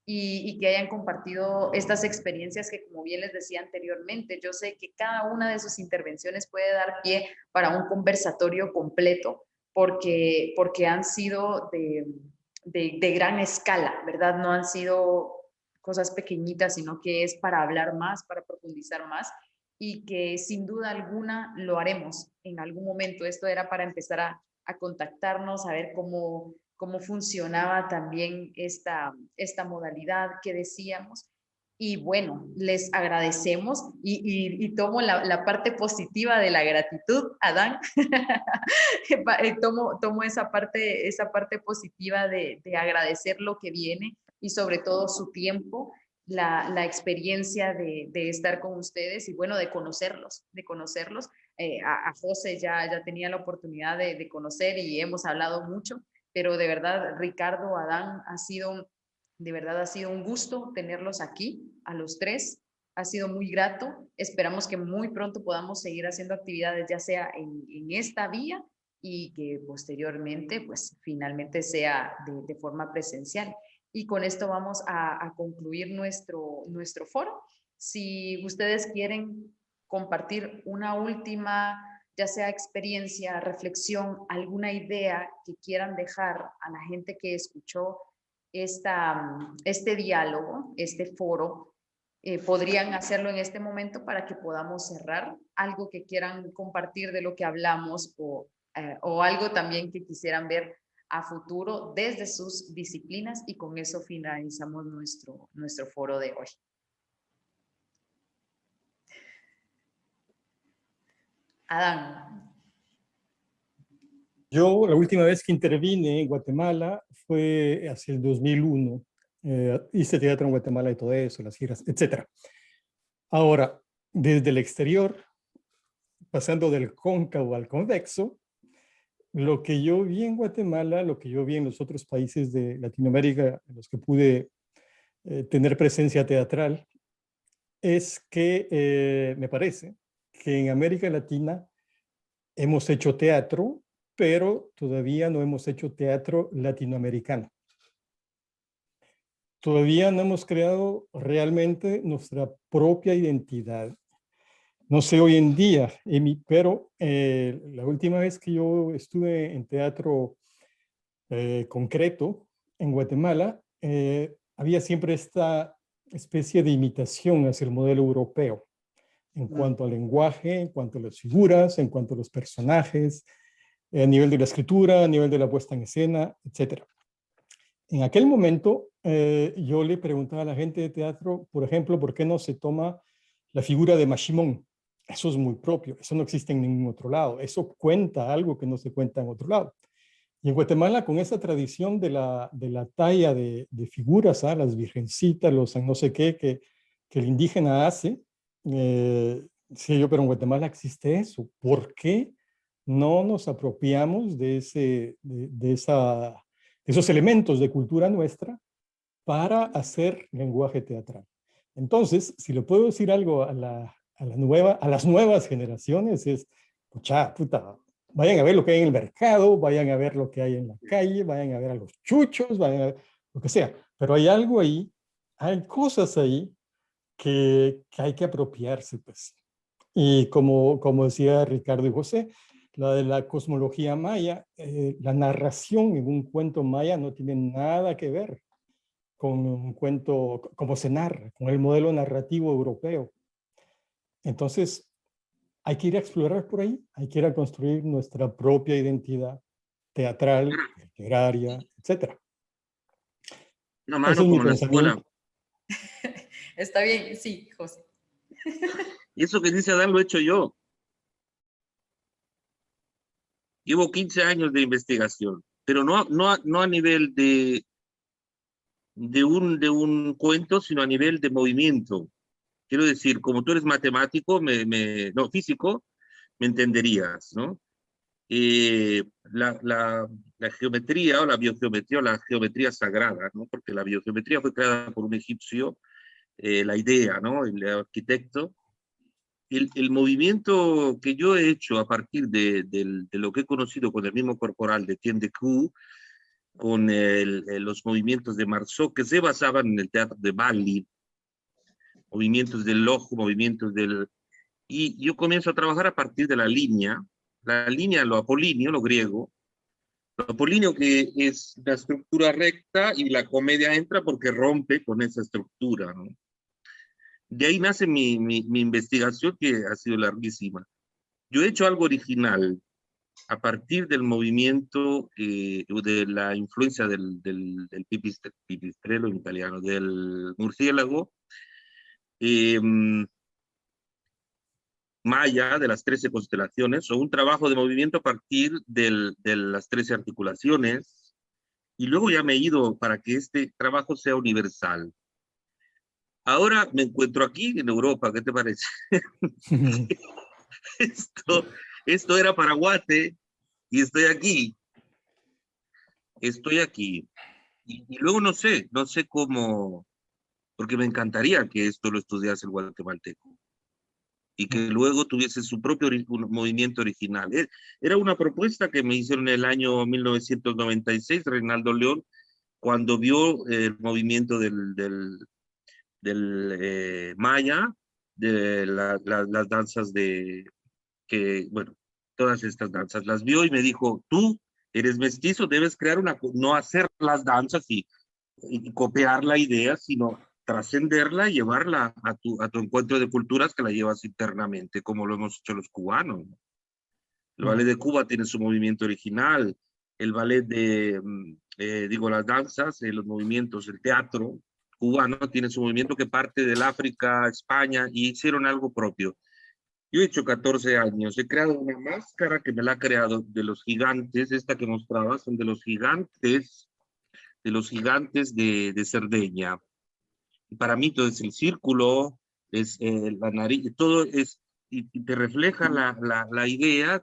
y que hayan compartido estas experiencias que, como bien les decía anteriormente, yo sé que cada una de sus intervenciones puede dar pie para un conversatorio completo porque han sido de gran escala, ¿verdad? No han sido cosas pequeñitas, sino que es para hablar más, para profundizar más y que sin duda alguna lo haremos en algún momento. Esto era para empezar a contactarnos, a ver cómo funcionaba también esta modalidad que decíamos. Y bueno, les agradecemos y tomo la parte positiva de la gratitud, Adán. tomo esa parte positiva de agradecer lo que viene y sobre todo su tiempo, la experiencia de estar con ustedes y bueno, de conocerlos. A José ya tenía la oportunidad de conocer y hemos hablado mucho, pero de verdad, Ricardo, Adán, de verdad ha sido un gusto tenerlos aquí, a los tres. Ha sido muy grato. Esperamos que muy pronto podamos seguir haciendo actividades, ya sea en esta vía y que posteriormente, pues finalmente sea de forma presencial. Y con esto vamos a concluir nuestro foro. Si ustedes quieren compartir una última, ya sea experiencia, reflexión, alguna idea que quieran dejar a la gente que escuchó este diálogo, este foro, podrían hacerlo en este momento para que podamos cerrar. Algo que quieran compartir de lo que hablamos o algo también que quisieran ver a futuro desde sus disciplinas, y con eso finalizamos nuestro foro de hoy. Adán. Yo la última vez que intervine en Guatemala fue hacia el 2001. Hice teatro en Guatemala y todo eso, las giras, etc. Ahora, desde el exterior, pasando del cóncavo al convexo, lo que yo vi en Guatemala, lo que yo vi en los otros países de Latinoamérica en los que pude tener presencia teatral, es que me parece que en América Latina hemos hecho teatro, pero todavía no hemos hecho teatro latinoamericano. Todavía no hemos creado realmente nuestra propia identidad. No sé hoy en día, pero la última vez que yo estuve en teatro concreto en Guatemala, había siempre esta especie de imitación hacia el modelo europeo en cuanto al lenguaje, en cuanto a las figuras, en cuanto a los personajes, a nivel de la escritura, a nivel de la puesta en escena, etc. En aquel momento, yo le preguntaba a la gente de teatro, por ejemplo, ¿por qué no se toma la figura de Mashimón? Eso es muy propio, eso no existe en ningún otro lado, eso cuenta algo que no se cuenta en otro lado. Y en Guatemala, con esa tradición de la talla de figuras, las virgencitas, los no sé qué, que el indígena hace, sí, pero en Guatemala existe eso. ¿Por qué no nos apropiamos de esos elementos de cultura nuestra para hacer lenguaje teatral? Entonces, si le puedo decir algo a las nuevas generaciones es, puta, vayan a ver lo que hay en el mercado, vayan a ver lo que hay en la calle, vayan a ver a los chuchos, vayan a ver lo que sea. Pero hay algo ahí, hay cosas ahí que hay que apropiarse, pues. Y como decía Ricardo y José, la de la cosmología maya, la narración en un cuento maya no tiene nada que ver con un cuento, como se narra, con el modelo narrativo europeo. Entonces, hay que ir a explorar por ahí, hay que ir a construir nuestra propia identidad teatral, literaria, etc. Una mano Ese es mi como en la escuela. pensamiento. Está bien, sí, José. Y eso que dice Adán lo he hecho yo. Llevo 15 años de investigación, pero no a nivel de un cuento, sino a nivel de movimiento. Quiero decir, como tú eres matemático, no, físico, me entenderías, ¿no? La geometría o la biogeometría o la geometría sagrada, ¿no? Porque la biogeometría fue creada por un egipcio, la idea, ¿no? El arquitecto, el movimiento que yo he hecho a partir de lo que he conocido con el mismo corporal de Etienne de Q, con los movimientos de Marceau, que se basaban en el teatro de Bali, movimientos del ojo, movimientos del... Y yo comienzo a trabajar a partir de la línea, lo apolíneo, lo griego, lo apolíneo que es la estructura recta y la comedia entra porque rompe con esa estructura, ¿no? De ahí nace mi investigación, que ha sido larguísima. Yo he hecho algo original a partir del movimiento, de la influencia del pipistrello en italiano, del murciélago, maya, de las 13 constelaciones, o un trabajo de movimiento a partir de las 13 articulaciones, y luego ya me he ido para que este trabajo sea universal. Ahora me encuentro aquí en Europa, ¿qué te parece? esto era para Guate y estoy aquí. Estoy aquí. Y luego no sé cómo, porque me encantaría que esto lo estudiase el guatemalteco y que luego tuviese su propio movimiento original. Era una propuesta que me hicieron en el año 1996, Reinaldo León, cuando vio el movimiento del maya, de las danzas bueno, todas estas danzas las vio y me dijo, tú eres mestizo, debes crear no hacer las danzas y copiar la idea, sino trascenderla y llevarla a tu encuentro de culturas, que la llevas internamente, como lo hemos hecho los cubanos. El ballet de Cuba tiene su movimiento original, el ballet las danzas, los movimientos, el teatro cubano tiene su movimiento que parte del África, España, y hicieron algo propio. Yo he hecho 14 años, he creado una máscara que me la ha creado de los gigantes, esta que mostraba, son de los gigantes de Cerdeña. Y para mí todo es el círculo, es la nariz, todo es, y te refleja la idea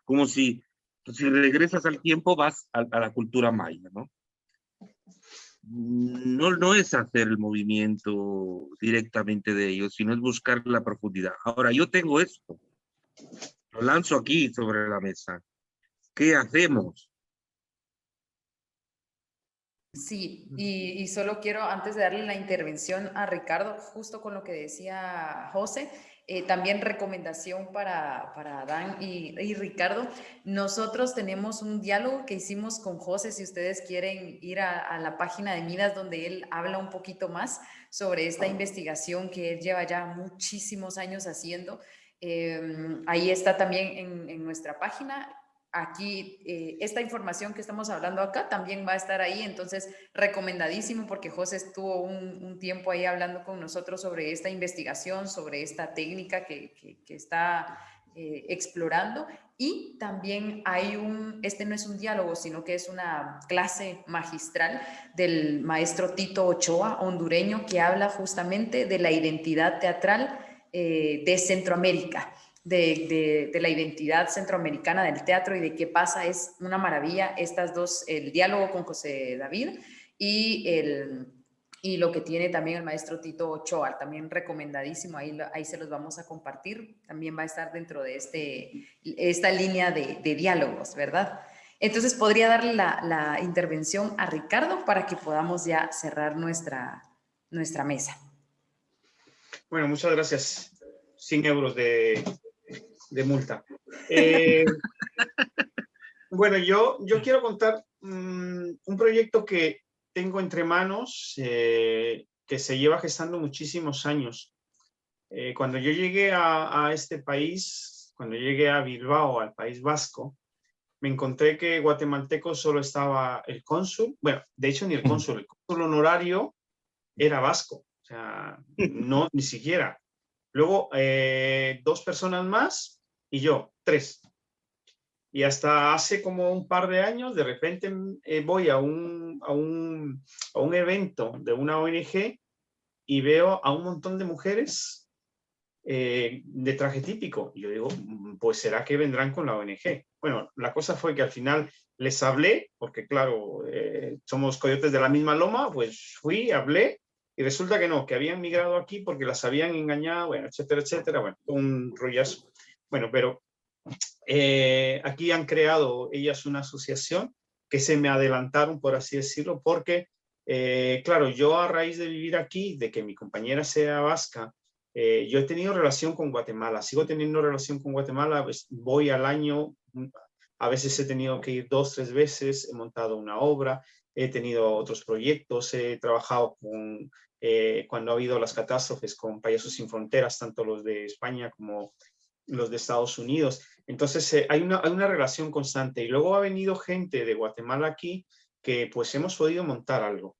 como si regresas al tiempo, vas a la cultura maya, ¿no? No es hacer el movimiento directamente de ellos, sino es buscar la profundidad. Ahora, yo tengo esto, lo lanzo aquí sobre la mesa. ¿Qué hacemos? Sí, y solo quiero, antes de darle la intervención a Ricardo, justo con lo que decía José, también recomendación para Adán y Ricardo. Nosotros tenemos un diálogo que hicimos con José, si ustedes quieren ir a la página de Midas, donde él habla un poquito más sobre esta investigación que él lleva ya muchísimos años haciendo. Ahí está también en nuestra página. Aquí, esta información que estamos hablando acá también va a estar ahí, entonces recomendadísimo, porque José estuvo un tiempo ahí hablando con nosotros sobre esta investigación, sobre esta técnica que está explorando. Y también hay este no es un diálogo, sino que es una clase magistral del maestro Tito Ochoa, hondureño, que habla justamente de la identidad teatral de Centroamérica. De la identidad centroamericana del teatro y de qué pasa. Es una maravilla estas dos, el diálogo con José David y lo que tiene también el maestro Tito Ochoa, también recomendadísimo, ahí se los vamos a compartir, también va a estar dentro de esta línea de diálogos, ¿verdad? Entonces podría darle la intervención a Ricardo para que podamos ya cerrar nuestra mesa. Bueno, muchas gracias. 100 euros de multa. Bueno, yo quiero contar un proyecto que tengo entre manos, que se lleva gestando muchísimos años. Cuando yo llegué a este país, cuando llegué a Bilbao, al País Vasco, me encontré que guatemalteco solo estaba el cónsul, bueno, de hecho ni el cónsul honorario era vasco, o sea, no, ni siquiera. Luego, 2 personas más y yo, 3. Y hasta hace como un par de años, de repente voy a un evento de una ONG y veo a un montón de mujeres de traje típico. Y yo digo, pues será que vendrán con la ONG. Bueno, la cosa fue que al final les hablé, porque claro, somos coyotes de la misma loma, pues fui, hablé Y resulta que no, que habían migrado aquí porque las habían engañado, bueno, etcétera, etcétera, bueno, un rollazo. Bueno, pero aquí han creado ellas una asociación que se me adelantaron, por así decirlo, porque, claro, yo a raíz de vivir aquí, de que mi compañera sea vasca, yo he tenido relación con Guatemala, sigo teniendo relación con Guatemala, pues voy al año, a veces he tenido que ir 2, 3 veces, he montado una obra, he tenido otros proyectos, he trabajado con, cuando ha habido las catástrofes, con Payasos Sin Fronteras, tanto los de España como los de Estados Unidos. Entonces hay una relación constante. Y luego ha venido gente de Guatemala aquí que pues hemos podido montar algo.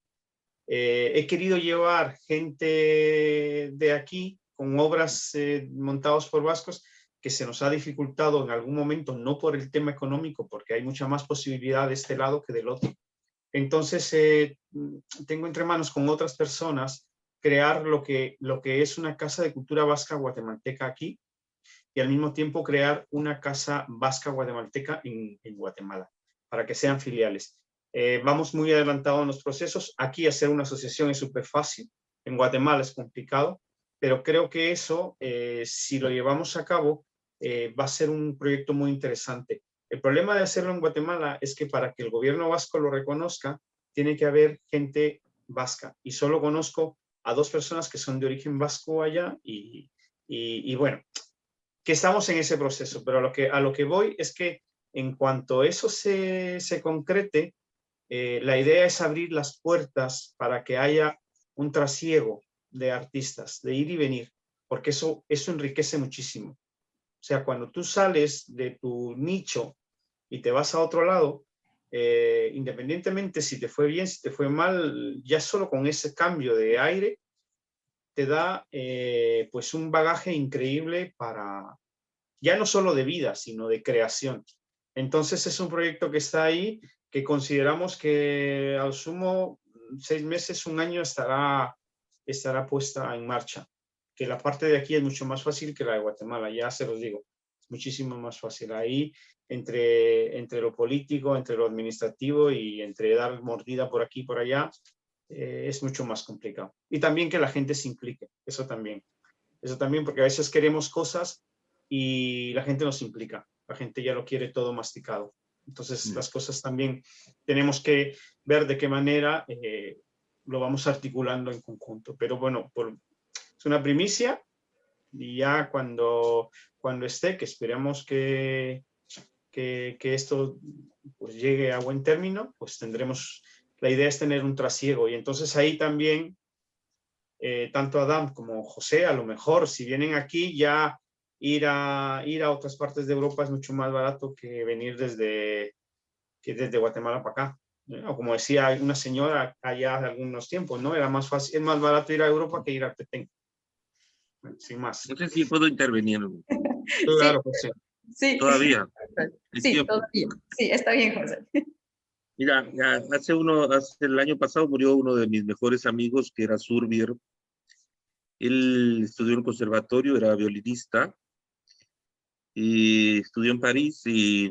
He querido llevar gente de aquí con obras montadas por vascos que se nos ha dificultado en algún momento, no por el tema económico, porque hay mucha más posibilidad de este lado que del otro. Entonces, tengo entre manos con otras personas crear lo que es una casa de cultura vasca guatemalteca aquí y al mismo tiempo crear una casa vasca guatemalteca en Guatemala, para que sean filiales. Vamos muy adelantados en los procesos. Aquí hacer una asociación es súper fácil, en Guatemala es complicado, pero creo que eso, si lo llevamos a cabo, va a ser un proyecto muy interesante. El problema de hacerlo en Guatemala es que para que el gobierno vasco lo reconozca, tiene que haber gente vasca. Y solo conozco a 2 personas que son de origen vasco allá y bueno, que estamos en ese proceso. Pero a lo que voy es que en cuanto eso se concrete, la idea es abrir las puertas para que haya un trasiego de artistas, de ir y venir, porque eso enriquece muchísimo. O sea, cuando tú sales de tu nicho y te vas a otro lado, independientemente si te fue bien, si te fue mal, ya solo con ese cambio de aire te da pues un bagaje increíble para, ya no solo de vida, sino de creación. Entonces es un proyecto que está ahí, que consideramos que al sumo 6 meses, 1 año estará puesta en marcha. Que la parte de aquí es mucho más fácil que la de Guatemala, ya se los digo, es muchísimo más fácil. Ahí, entre lo político, entre lo administrativo y entre dar mordida por aquí y por allá, es mucho más complicado. Y también que la gente se implique, eso también, porque a veces queremos cosas y la gente nos implica, la gente ya lo quiere todo masticado. Entonces las cosas también tenemos que ver de qué manera lo vamos articulando en conjunto. Pero bueno, es una primicia y ya cuando esté, que esperamos que esto pues llegue a buen término, pues tendremos, la idea es tener un trasiego y entonces ahí también tanto Adam como José, a lo mejor si vienen aquí ya ir a otras partes de Europa es mucho más barato que venir desde Guatemala para acá. O como decía una señora allá hace algunos tiempos, ¿no? Era más fácil, es más barato ir a Europa que ir a Petén. Sin más. No sé si puedo intervenir. Claro, José. Sí. Todavía. Sí, todavía. Sí, está bien, José. Mira, hace el año pasado murió uno de mis mejores amigos, que era Surbier. Él estudió en el conservatorio, era violinista, y estudió en París y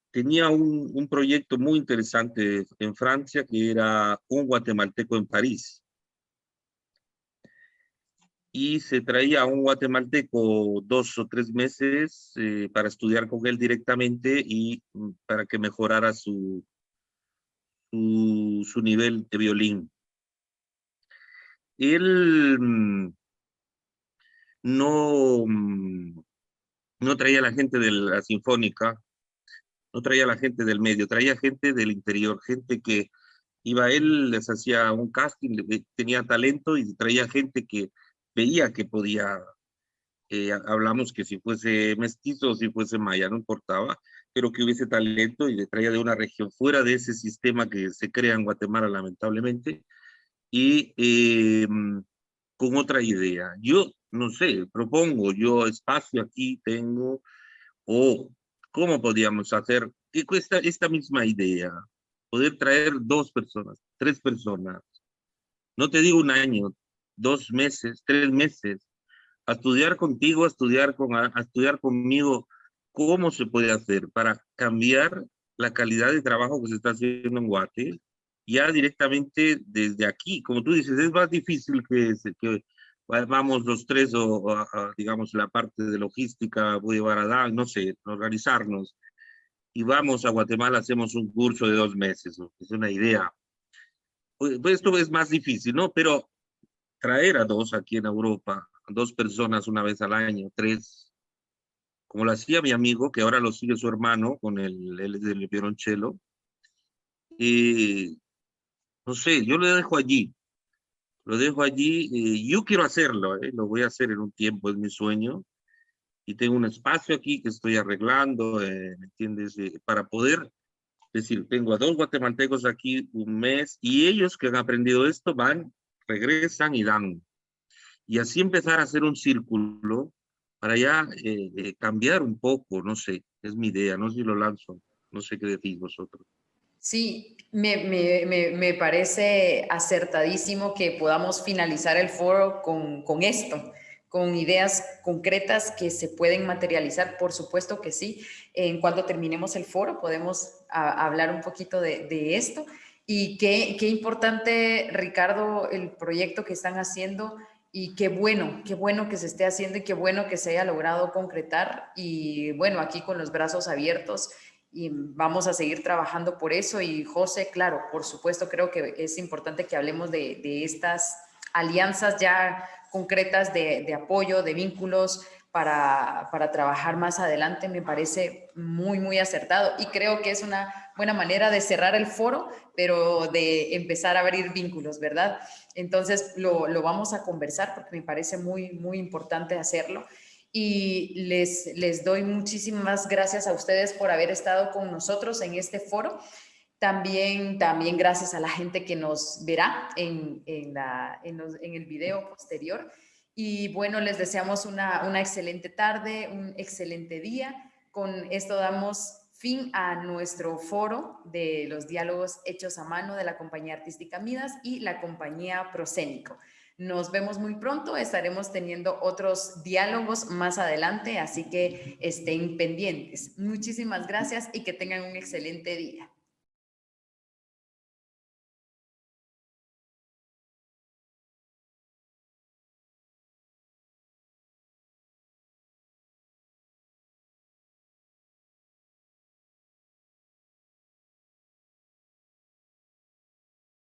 tenía un proyecto muy interesante en Francia, que era un guatemalteco en París. Y se traía a un guatemalteco 2 o 3 meses para estudiar con él directamente y para que mejorara su nivel de violín. Él no traía a la gente de la sinfónica, no traía a la gente del medio, traía gente del interior, gente que iba, él les hacía un casting, tenía talento y traía gente que veía que podía, hablamos que si fuese mestizo o si fuese maya, no importaba, pero que hubiese talento y le traía de una región fuera de ese sistema que se crea en Guatemala lamentablemente, y con otra idea. Yo, no sé, propongo, yo espacio aquí tengo, o cómo podríamos hacer, que cuesta esta misma idea, poder traer 2 personas, 3 personas, no te digo 1 año, 2 meses, 3 meses, a estudiar contigo, a estudiar conmigo, cómo se puede hacer para cambiar la calidad de trabajo que se está haciendo en Guate ya directamente desde aquí. Como tú dices, es más difícil que vamos los tres digamos, la parte de logística, voy a llevar a Dan, no sé, organizarnos. Y vamos a Guatemala, hacemos un curso de 2 meses, ¿no? Es una idea. Pues esto es más difícil, ¿no? Pero traer a 2 aquí en Europa, 2 personas una vez al año, 3, como lo hacía mi amigo, que ahora lo sigue su hermano, él es del violonchelo, y no sé, yo lo dejo allí, yo quiero hacerlo, lo voy a hacer en un tiempo, es mi sueño, y tengo un espacio aquí que estoy arreglando, ¿me entiendes? Para poder decir, tengo a 2 guatemaltecos aquí un mes, y ellos que han aprendido esto van, regresan y dan. Y así empezar a hacer un círculo para ya cambiar un poco, no sé, es mi idea, no sé si lo lanzo, no sé qué decís vosotros. Sí, me parece acertadísimo que podamos finalizar el foro con esto, con ideas concretas que se pueden materializar, por supuesto que sí. En cuanto terminemos el foro podemos hablar un poquito de esto. Y qué importante, Ricardo, el proyecto que están haciendo y qué bueno que se esté haciendo y qué bueno que se haya logrado concretar. Y bueno, aquí con los brazos abiertos y vamos a seguir trabajando por eso. Y José, claro, por supuesto, creo que es importante que hablemos de estas alianzas ya concretas de apoyo, de vínculos para trabajar más adelante. Me parece muy acertado y creo que es una buena manera de cerrar el foro, pero de empezar a abrir vínculos, ¿verdad? Entonces lo vamos a conversar porque me parece muy importante hacerlo. Y les doy muchísimas gracias a ustedes por haber estado con nosotros en este foro. También gracias a la gente que nos verá en el video posterior. Y bueno, les deseamos una excelente tarde, un excelente día. Con esto damos fin a nuestro foro de los diálogos hechos a mano de la compañía artística Midas y la compañía Procénico. Nos vemos muy pronto, estaremos teniendo otros diálogos más adelante, así que estén pendientes. Muchísimas gracias y que tengan un excelente día.